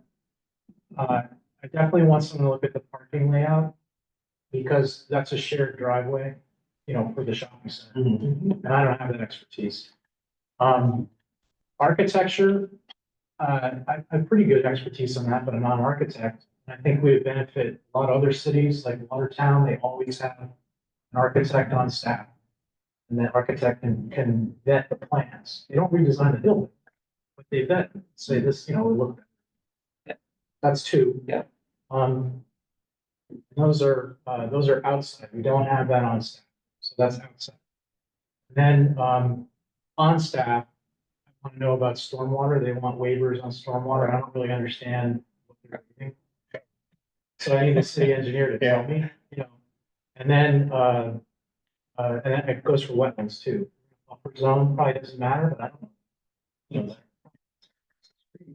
definitely want someone to look at the parking layout, because that's a shared driveway, you know, for the shopping center. And I don't have that expertise. Architecture, I have pretty good expertise on that, but I'm not an architect. I think we would benefit a lot of other cities like Watertown. They always have an architect on staff. And that architect can vet the plans. They don't redesign the building, but they vet, say this, you know, look. That's two. Yeah. Those are outside. We don't have that on staff. So that's outside. Then, on staff, I want to know about stormwater. They want waivers on stormwater. I don't really understand what they're doing. So I need the city engineer to tell me, you know. And then it goes for wetlands too. Buffer zone probably doesn't matter, but I don't know. You know,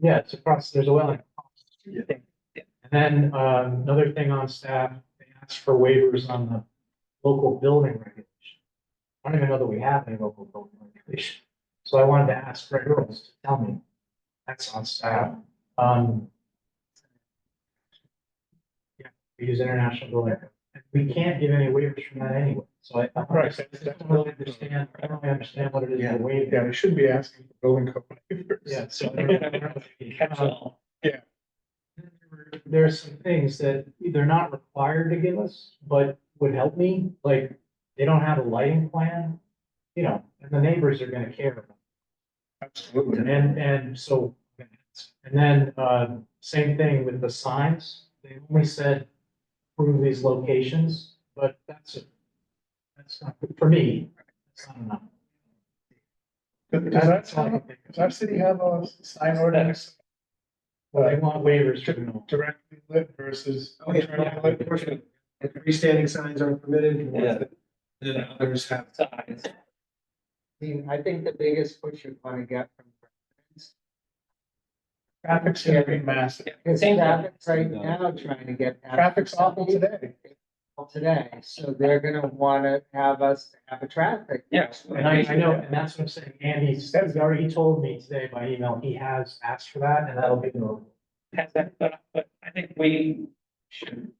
yeah, it's across, there's a wetland. Yeah. And then, another thing on staff, they asked for waivers on the local building regulation. I don't even know that we have any local building regulation. So I wanted to ask Greg Earls to tell me. That's on staff. Yeah, we use international building. And we can't give any waivers from that anyway. So I don't Right. really understand, I don't really understand what it is we're waiving. Yeah, we should be asking for building code waivers. Yeah, so. Catch all. Yeah. There's some things that they're not required to give us, but would help me, like, they don't have a lighting plan, you know, and the neighbors are gonna care. Absolutely. And so, and then, same thing with the signs, they only said approve these locations, but that's not, for me, that's not enough. Does our city have a sign ordinance? Well, they want waivers for them. Directly lit versus. Oh, yeah, of course, and freestanding signs are permitted. Yeah. And others have. Size. I think the biggest push you're gonna get from residents Traffic's gonna be massive. is Same thing. traffic's right now trying to get. Traffic's awful today. Today, so they're gonna wanna have us have a traffic. Yes. And I know, and that's what I'm saying, and he told me today by email, he has asked for that, and that'll be the. Has that, but I think we should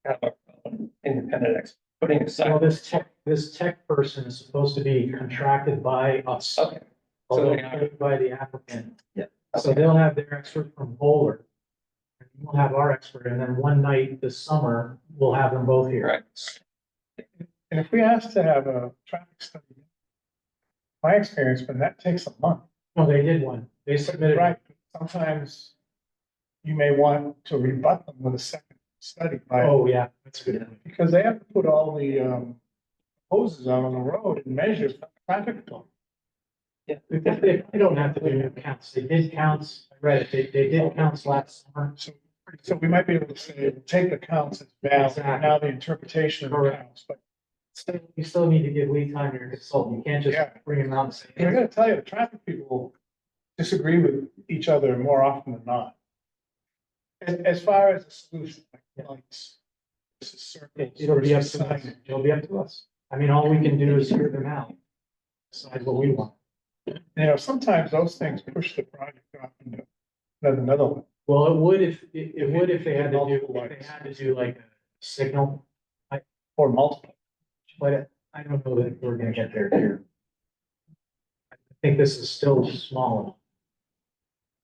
have our own independent putting Well, aside. this tech person is supposed to be contracted by us. Okay. Although they are- paid by the applicant. Yeah. So they'll have their expert from Bowler. And we'll have our expert, and then one night this summer, we'll have them both here. Right. And if we ask to have a traffic study, my experience, but that takes a month. No, they did one. They submitted. Right, sometimes you may want to rebut them with a second study, right? Oh, yeah, that's good. Because they have to put all the hoses out on the road and measure traffic flow. Yeah, they don't have to do new counts. They did counts, I read it, they did counts last summer. So we might be able to say, take the counts as valid, Exactly. now the interpretation of the Correct. counts, but Still, you still need to give lead time to your consultant. You can't just Yeah. bring them out and say. I gotta tell you, the traffic people disagree with each other more often than not. As far as the solution, like lights, this is circles. It'll be up versus to us. sign. It'll be up to us. I mean, all we can do is hear them out. Decide what we want. You know, sometimes those things push the project off into another one. Well, it would if they had to do, if they had to do like a signal, Or multiple. but I don't know that we're gonna get there here. I think this is still small.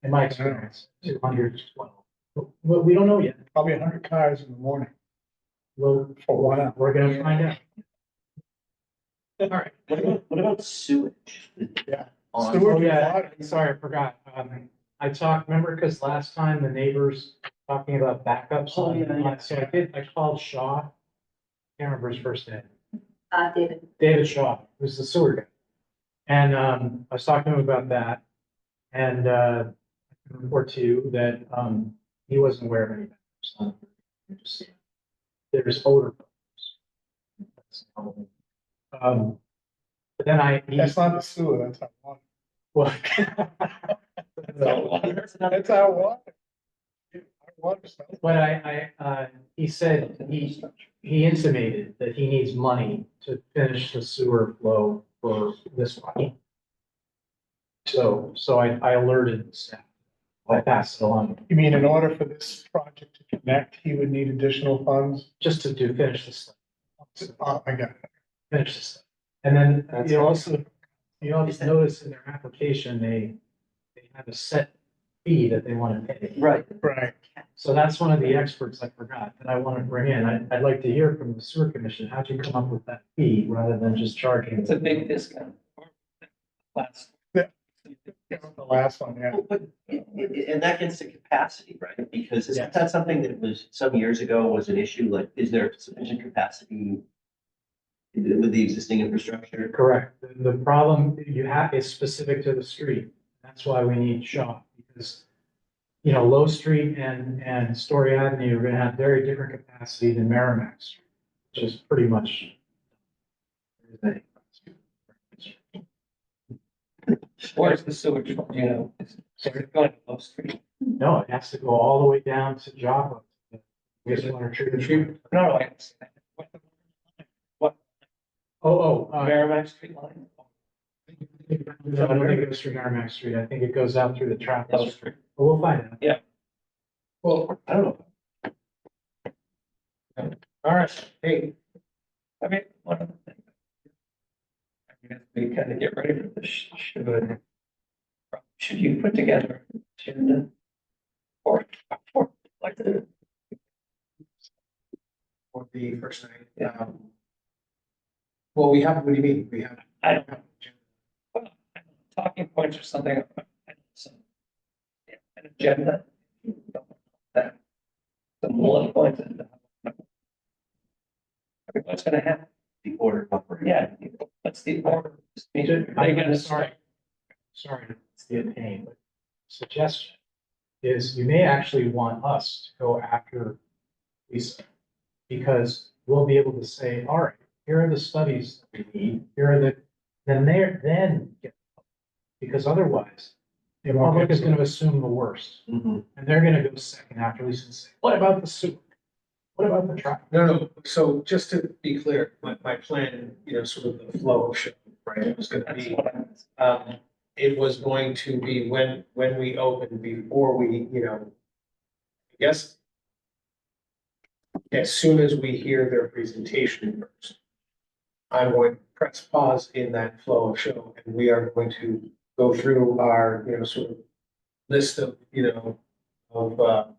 In my experience, 200, well, we don't know yet. Probably 100 cars in the morning Well, for 1 hour. we're gonna find out. All right, what about sewage? Yeah. On- Sewer Oh, and yeah, water. sorry, I forgot. I talked, remember, because last time the neighbors talking about backups. Oh, yeah. So I called Shaw. Can't remember his first name. David. David Shaw, who's the sewer guy. And, I was talking to him about that. And, I can report to you that, he wasn't aware of any backups. There's odor. problems. But then That's not the sewer, that's our water. well, That's our water. Our water smells. but he said, he intimated that he needs money to finish the sewer flow for this one. So I alerted staff. I passed it along, You mean in order for this project to connect, he would need additional funds? just to finish this, Oh, I got it. finish this. And then you also notice in their application, they have a set fee that they want to pay. Right. Right. So that's one of the experts I forgot that I want to bring in. I'd like to hear from the sewer commission. How'd you come up with that fee rather than just charging? It's a big discount. Last. The last one, yeah. But, and that gets to capacity, right? Because Yeah. isn't that something that was some years ago was an issue? Like, is there sufficient capacity with the existing infrastructure? Correct. The problem you have is specific to the street. That's why we need Shaw, because, you know, Low Street and Story Avenue are gonna have very different capacity than Merrimack Street, which is pretty much. Where's the sewage, you know? So it's going to Low Street. No, it has to go all the way down to Java. Wastewater treatment. No, I understand. Merrimack Street line. No, I don't think it goes through Merrimack Street. I think it goes out through the traffic. Low Street. But we'll find out. Yeah. Well, I don't know. All right, hey, I mean, one of the things. I mean, as we kind of get ready for this, should you put together an agenda? Or, like the. for the first night. Yeah. Well, we have, what do you mean? We have. I don't know. Well, talking points or something. Some, yeah, an agenda. That. Some bullet points. What's gonna happen? The order of operation. Yeah, what's the order? I'm sorry. Sorry, it's the pain, but suggestion is you may actually want us to go after Lisa. Because we'll be able to say, all right, here are the studies that we need, here are the, then get. Because otherwise, the public is gonna assume the worst, Mhm. and they're gonna go second after Lisa and say, what about the sewer? What about the traffic? No, so just to be clear, my plan, you know, sort of the flow of show, right, it was gonna That's be, what I'm. it was going to be when we open, before we, you know, I guess, as soon as we hear their presentation first, I'm going to press pause in that flow of show, and we are going to go through our, you know, sort of list of, you know, of,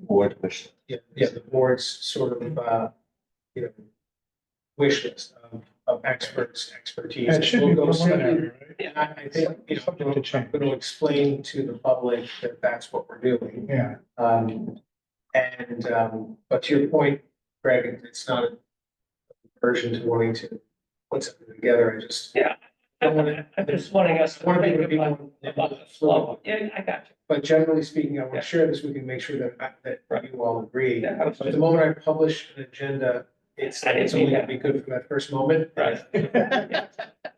Board wish. yeah, the board's sort of, you know, wish list of experts, expertise. It should be We'll go simply- preliminary, right? Yeah, I think, you know, Subject to change. I'm going to explain to the public that that's what we're doing. Yeah. But to your point, Greg, it's not a version to wanting to put something together. I just. Yeah. Don't want to. I'm just wanting us to Want to think be about the flow. Yeah, I got you. But generally speaking, I want Yeah. to share this, we can make sure that Right. you all agree. Yeah, I was But just- the moment I publish an agenda, it's I didn't only mean gonna be good for that first moment. Right.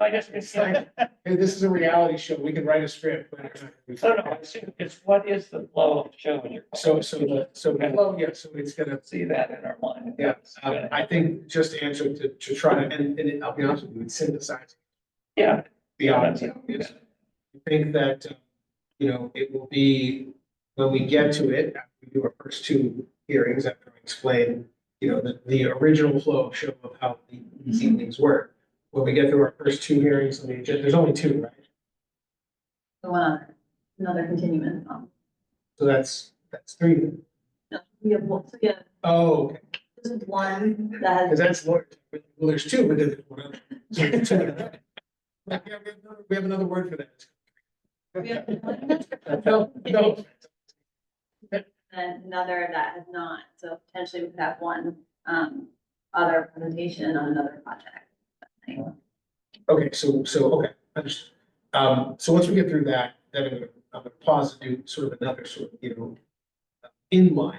I just, it's like, Hey, this is a reality show, we can write a script, but it's not gonna be. no, I assume it's what is the flow of show in your. So the flow, yeah, so it's gonna, See that in our mind. yeah, I think just to answer to try to, and I'll be honest with you, it's synthesizing. Yeah. Beyond, I think that, you know, it will be, when we get to it, after we do our first two hearings, after I explain, you know, the original flow of show of how these evenings work. When we get through our first two hearings on the agenda, there's only two, right? The one other, another continuance. So that's three. No, we have one, so yeah, Oh, okay, this is one that because has, that's, well, there's two, but then there's one other. So it's two. Like, yeah, we have another word for that. we have one, No. and another that has not, so potentially we could have one, other presentation on another project. Okay, okay, understood. So once we get through that, then I'm gonna pause and do sort of another sort of, you know, inline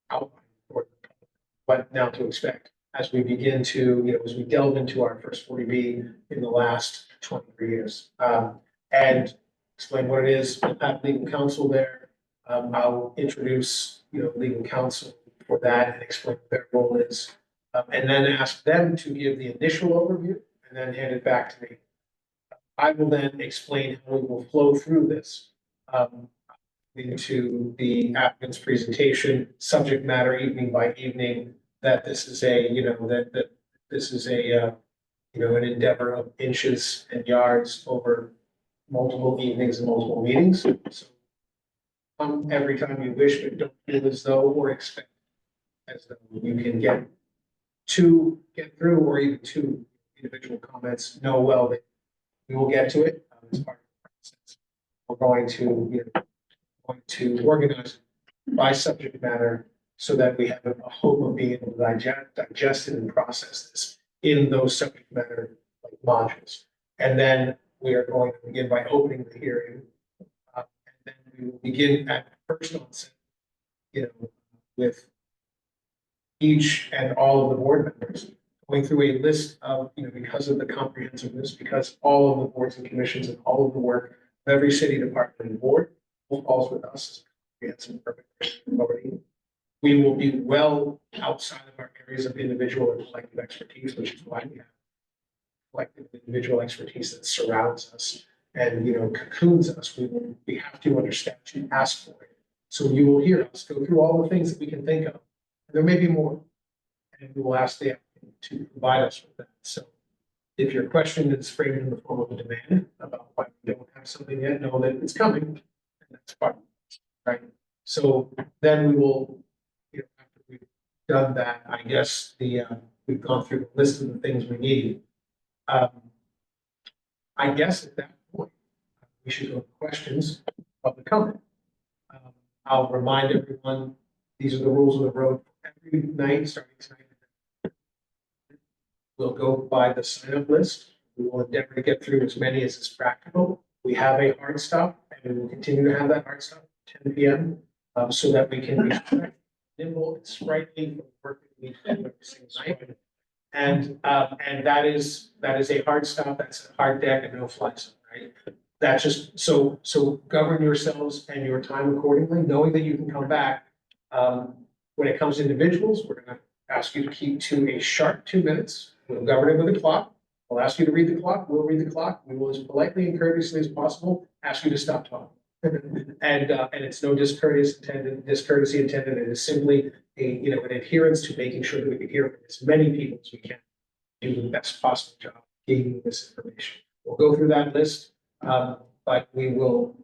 outline for what now to expect as we begin to, you know, as we delve into our first 40B in the last 23 years. And explain what it is, have legal counsel there. I'll introduce, you know, legal counsel for that and explain what their role is. And then ask them to give the initial overview and then hand it back to me. I will then explain how we will flow through this into the applicant's presentation, subject matter evening by evening, that this is a, you know, that this is a, you know, an endeavor of inches and yards over multiple evenings and multiple meetings. So come every time you wish, but don't feel as though or expect as though you can get through or even two individual comments. Know well that we will get to it as part of the process. We're going to organize by subject matter so that we have a hope of being able to digest it and process this in those subject matter modules. And then we are going to begin by opening the hearing. And then we will begin at first onset, with each and all of the board members going through a list of, because of the comprehensiveness, because all of the boards and commissions and all of the work of every city department and board falls with us. We will be well outside of our areas of individual and collective expertise, which is why we have collective individual expertise that surrounds us and, cocoons us. We have to understand to ask for it. So you will hear us go through all the things that we can think of. There may be more, and we will ask the applicant to provide us with that. So if your question is framed in the form of a demand about why we don't have something yet, know that it's coming, and that's part of it, right? So then we will, after we've done that, I guess we've gone through the list of the things we need. I guess at that point, we should go to questions of the comment. I'll remind everyone, these are the rules of the road every night, starting tonight. We'll go by the sign-up list. We will endeavor to get through as many as is practical. We have a hard stop, and we will continue to have that hard stop at 10 p.m. So that we can be nimble and sprightly for the work that we need to do every single night. And that is a hard stop. That's a hard deck and no fly zone, right? That's just so govern yourselves and your time accordingly, knowing that you can come back. When it comes to individuals, we're going to ask you to keep to a sharp 2 minutes. We'll govern it with a clock. We'll ask you to read the clock. We'll read the clock. We will, as politely and courteously as possible, ask you to stop talking. And it's no discourtesy intended. It is simply an adherence to making sure that we can hear from as many people as we can, do the best possible job of gaining this information. We'll go through that list, but we will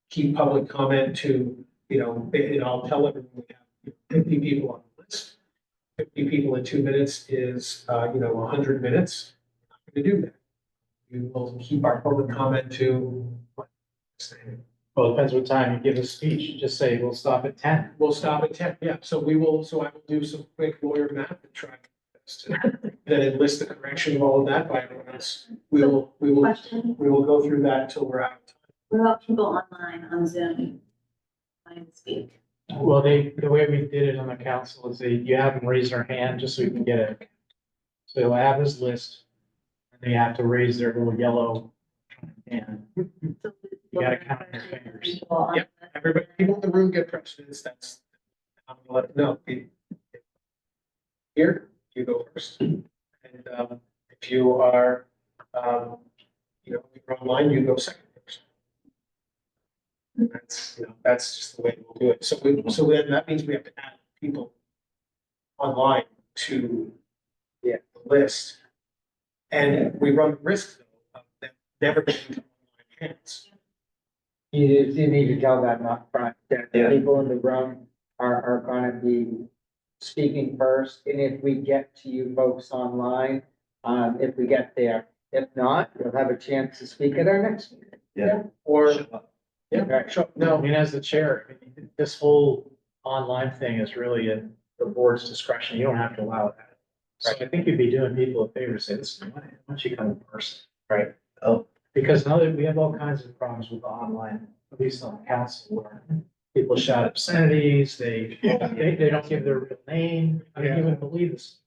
keep public comment to, and I'll tell everyone we have 50 people on the list. 50 people in 2 minutes is 100 minutes. We're not going to do that. We will keep our public comment to what? Well, it depends what time you give a speech. You just say, we'll stop at 10. We'll stop at 10, yeah. So I will do some quick lawyer math and try to then enlist the correction of all of that by everyone else. We will go through that until we're out of time. What about people online on Zoom? Mind speak. Well, the way we did it on the council is you have them raise their hand just so you can get it. So they'll have this list and they have to raise their little yellow hand. You gotta count your fingers. Yep, everybody, people in the room get precedence. That's, I'm gonna let them know. Here, you go first. And if you are, if you're online, you go second first. And that's just the way we'll do it. So then that means we have to add people online to the list. And we run the risk though of them never getting to online hands. You need to tell them up front that the people in the room are gonna be speaking first, and if we get to you folks online, if we get there. If not, you'll have a chance to speak at our next meeting. Yeah. Or, Right. sure, No, I mean, as the chair, this whole online thing is really at the board's discretion. You don't have to allow that. So I think you'd be doing people a favor, say, listen, why don't you come in person, right? Oh. Because now that we have all kinds of problems with the online, at least on the council, where people shout obscenities, they don't give their real name. I don't even believe this.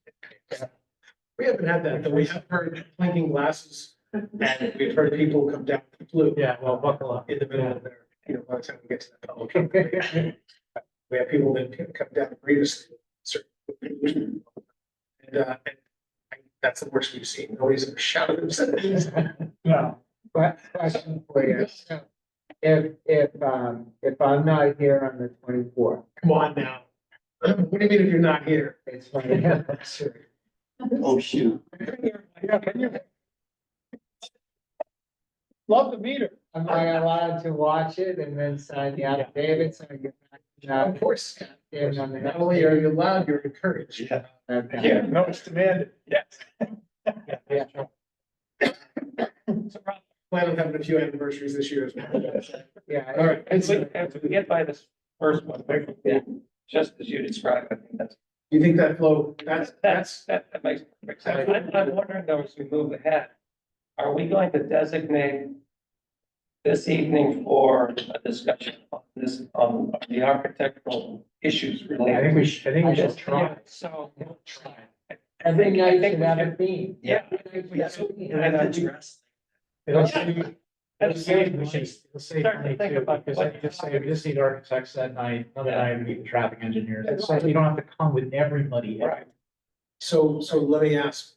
we haven't had that, but we have heard clinking glasses and we've heard people come down with the flu. Yeah, well, buckle up. In the middle of their, by the time we get to the public. We have people that come down grievously. And that's the worst we've seen. Nobody's ever shouted obscenities. No. Question for you. If I'm not here on the 24th, Come on now. What do you mean if you're not here? it's my anniversary. Oh, shoot. Yeah, can you? Love the meter. am I allowed to watch it and then sign the affidavit, so I get back to that? Of course, And on the not next only are meeting? you allowed, you're encouraged. Yeah. Okay. Yeah, no, it's demanded. Yes. Yeah. Plan on having a few anniversaries this year as well. Yeah. All right. As we get by this first one, just as you described, I think that's, You think that flow, that's, that makes perfect sense. I'm wondering though, as we move ahead, are we going to designate this evening for a discussion on this, on the architectural issues related? I think we should, try. So. Try. Every night I think should we have a should- theme. Yeah. It'll say, It'll say start to money think too, about because what I just say, we just need architects that night, another night, we need traffic engineers. It's like, you don't have to come with everybody. Right. so let me ask,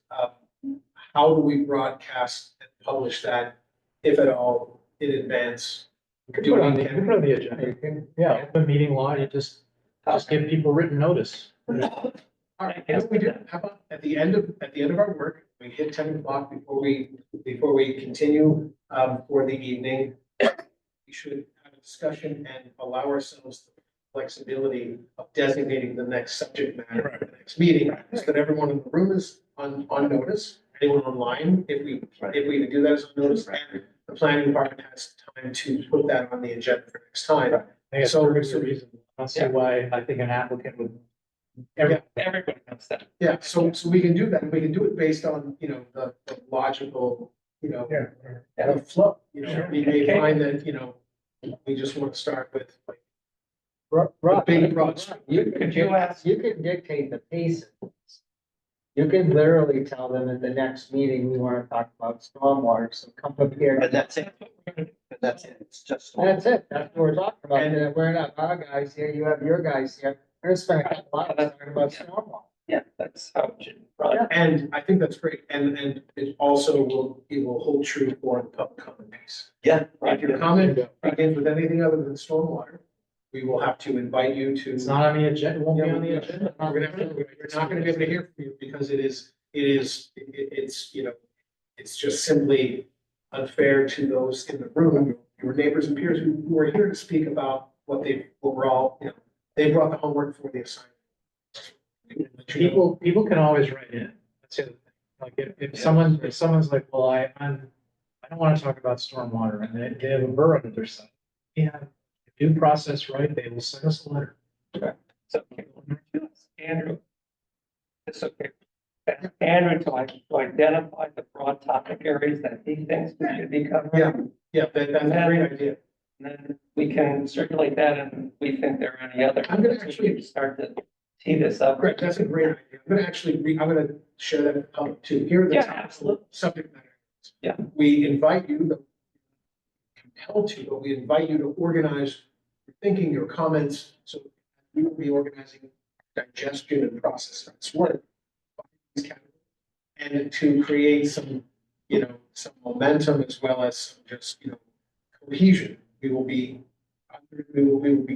how do we broadcast and publish that, if at all, in advance? You could put it on the, you could put it on the agenda. Yeah, open meeting law, you just give people written notice. All right, you know what we do? How about at the end of our work, we hit 10 o'clock before we continue, for the evening. We should have a discussion and allow ourselves the flexibility of designating the next subject matter for the next meeting, so that everyone in the room is on notice, anyone online, if we do that as a notice, and the planning department has time to put that on the agenda for next time. I think it's So- perfectly reasonable. I don't see why I think an applicant would. Everybody knows that. Yeah, so we can do that, and we can do it based on, the logical, the flow, we may find that, we just want to start with like the big broad strokes. Could you ask? You can dictate the pace. of this. You can literally tell them at the next meeting, we want to talk about stormwater, so come prepared. And that's it. That's it. It's just. That's it, that's what we're talking about, and we're not our guys here, you have your guys here, we're gonna spend a couple hours talking about stormwater. Yeah, that's how it should run. And I think that's great, and it also will hold true for the public comment piece. Yeah. If your comment begins with anything other than stormwater, we will have to invite you to. It's not on the agenda, it won't be on the agenda. We're not gonna be able to hear from you because it's just simply unfair to those in the room, your neighbors and peers who are here to speak about what they overall, they brought the homework for the assignment. People can always write in. That's the other thing. Like if someone's like, well, I don't want to talk about stormwater and they have a borough at their site. Yeah, due process, right? They will send us a letter. So, Andrew. It's okay. Andrew to identify the broad topic areas that he thinks we should be covering. Yeah, that's a great idea. And then we can circulate that and we think there are any other. I'm gonna We can start to tee this up. Great, that's a great idea. I'm gonna share that with the public too. Here are the Yeah, top absolutely. subject matter. Yeah. We invite you, compelled to, but we invite you to organize your thinking, your comments, so we will be organizing digestion and process of this work. And to create some, some momentum as well as some just, cohesion. We will be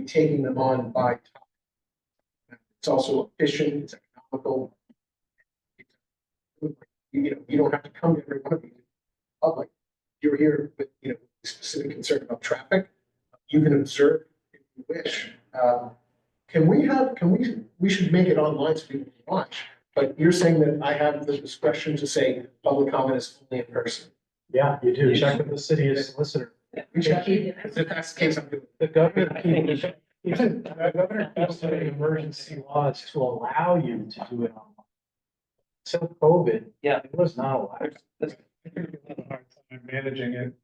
taking them on by topic. It's also efficient, it's economical. You don't have to come to every one of these public. You're here with, specific concern about traffic. You can observe if you wish. We should make it online so people can watch. But you're saying that I have the discretion to say public comment is only in person. Yeah, you do. Check with the city solicitor. If that's the case, I'm doing. The governor keeps doing emergency laws to allow you to do it online. So COVID, Yeah. it was not allowed. I'm managing it.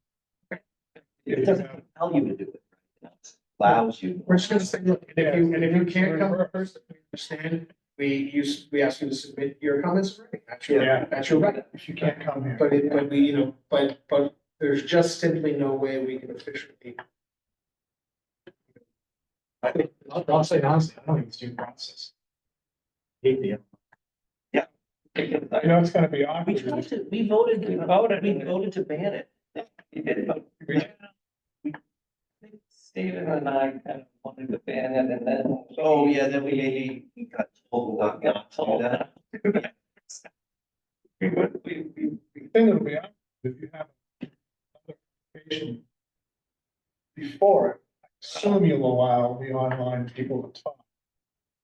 It doesn't tell you to do it. It allows you. We're just gonna say, look, and if you can't come in person, we understand. We ask you to submit your comments. That's your right. If you can't come here. But there's just simply no way we can officially. I think, I'll say honestly, I don't think it's due process. Hate the. It's gonna be awkward. We voted to ban it. He did, but Stephen and I kind of wanted to ban it and then. Oh, yeah, then we got told not to do that. The thing that'll be awkward if you have another application before, I assume you'll allow the online people to talk.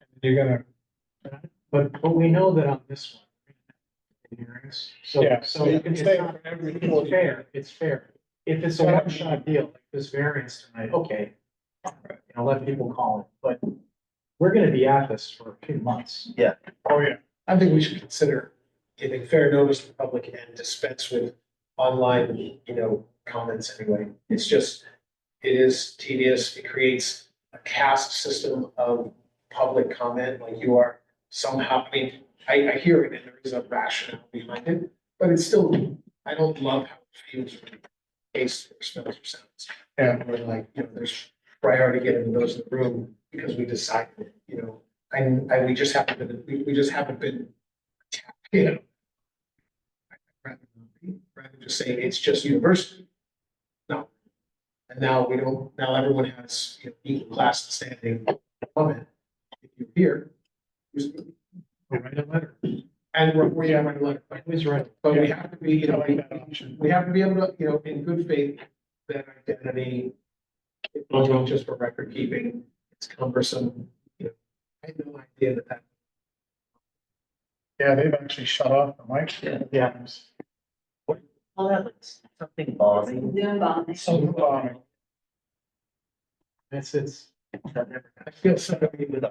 And you're gonna, But we know that on this one. Hearings, so, yeah, so you can it's stay not, for every. it's fair, it's fair. If it's a one-shot deal, like this variance tonight, okay, let people call it, but we're gonna be at this for a few months. Oh, yeah. I think we should consider giving fair notice to the public and dispense with online, comments anyway. It's just, it is tedious. It creates a caste system of public comment, like you are somehow, I mean, I hear it and there is a rationale behind it, but it's still, I don't love how it feels when taste or smells or sounds. And we're like, there's priority getting those in the room because we decided, and we just haven't been, we just haven't been, you know. Rather than just say it's just university. No. And now we don't, now everyone has, equal class and standing of it. If you're here, we write a letter. And we have write a letter, but Who's right? but we have to be, I like that option. we have to be able to, in good faith, that identity. It's not just for record keeping, it's cumbersome, I had no idea that. Yeah, they've actually shut off the mic. Yeah. Well, that's something bombing. Zoom bombing. Some bombing. It's, I feel so with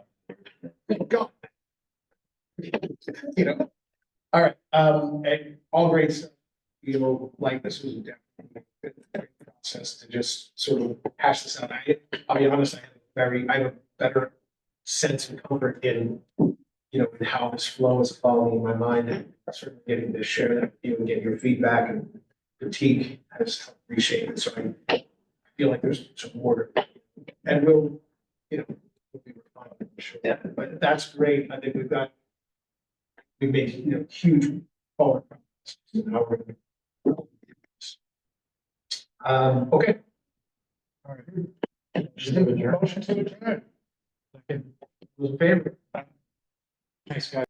God. All right, and all great stuff. Like this was definitely a great process to just sort of hash this out. I'll be honest, I have a better sense and comfort in, in how this flow is falling in my mind and certainly getting to share that, with you and get your feedback and critique. I just appreciate it. So I feel like there's some more and we'll be refined for sure. Yeah. But that's great. I think we've made, huge forward progress in how we're going to. Okay. All right. Motion to adjourn. Those in favor? thanks, guys.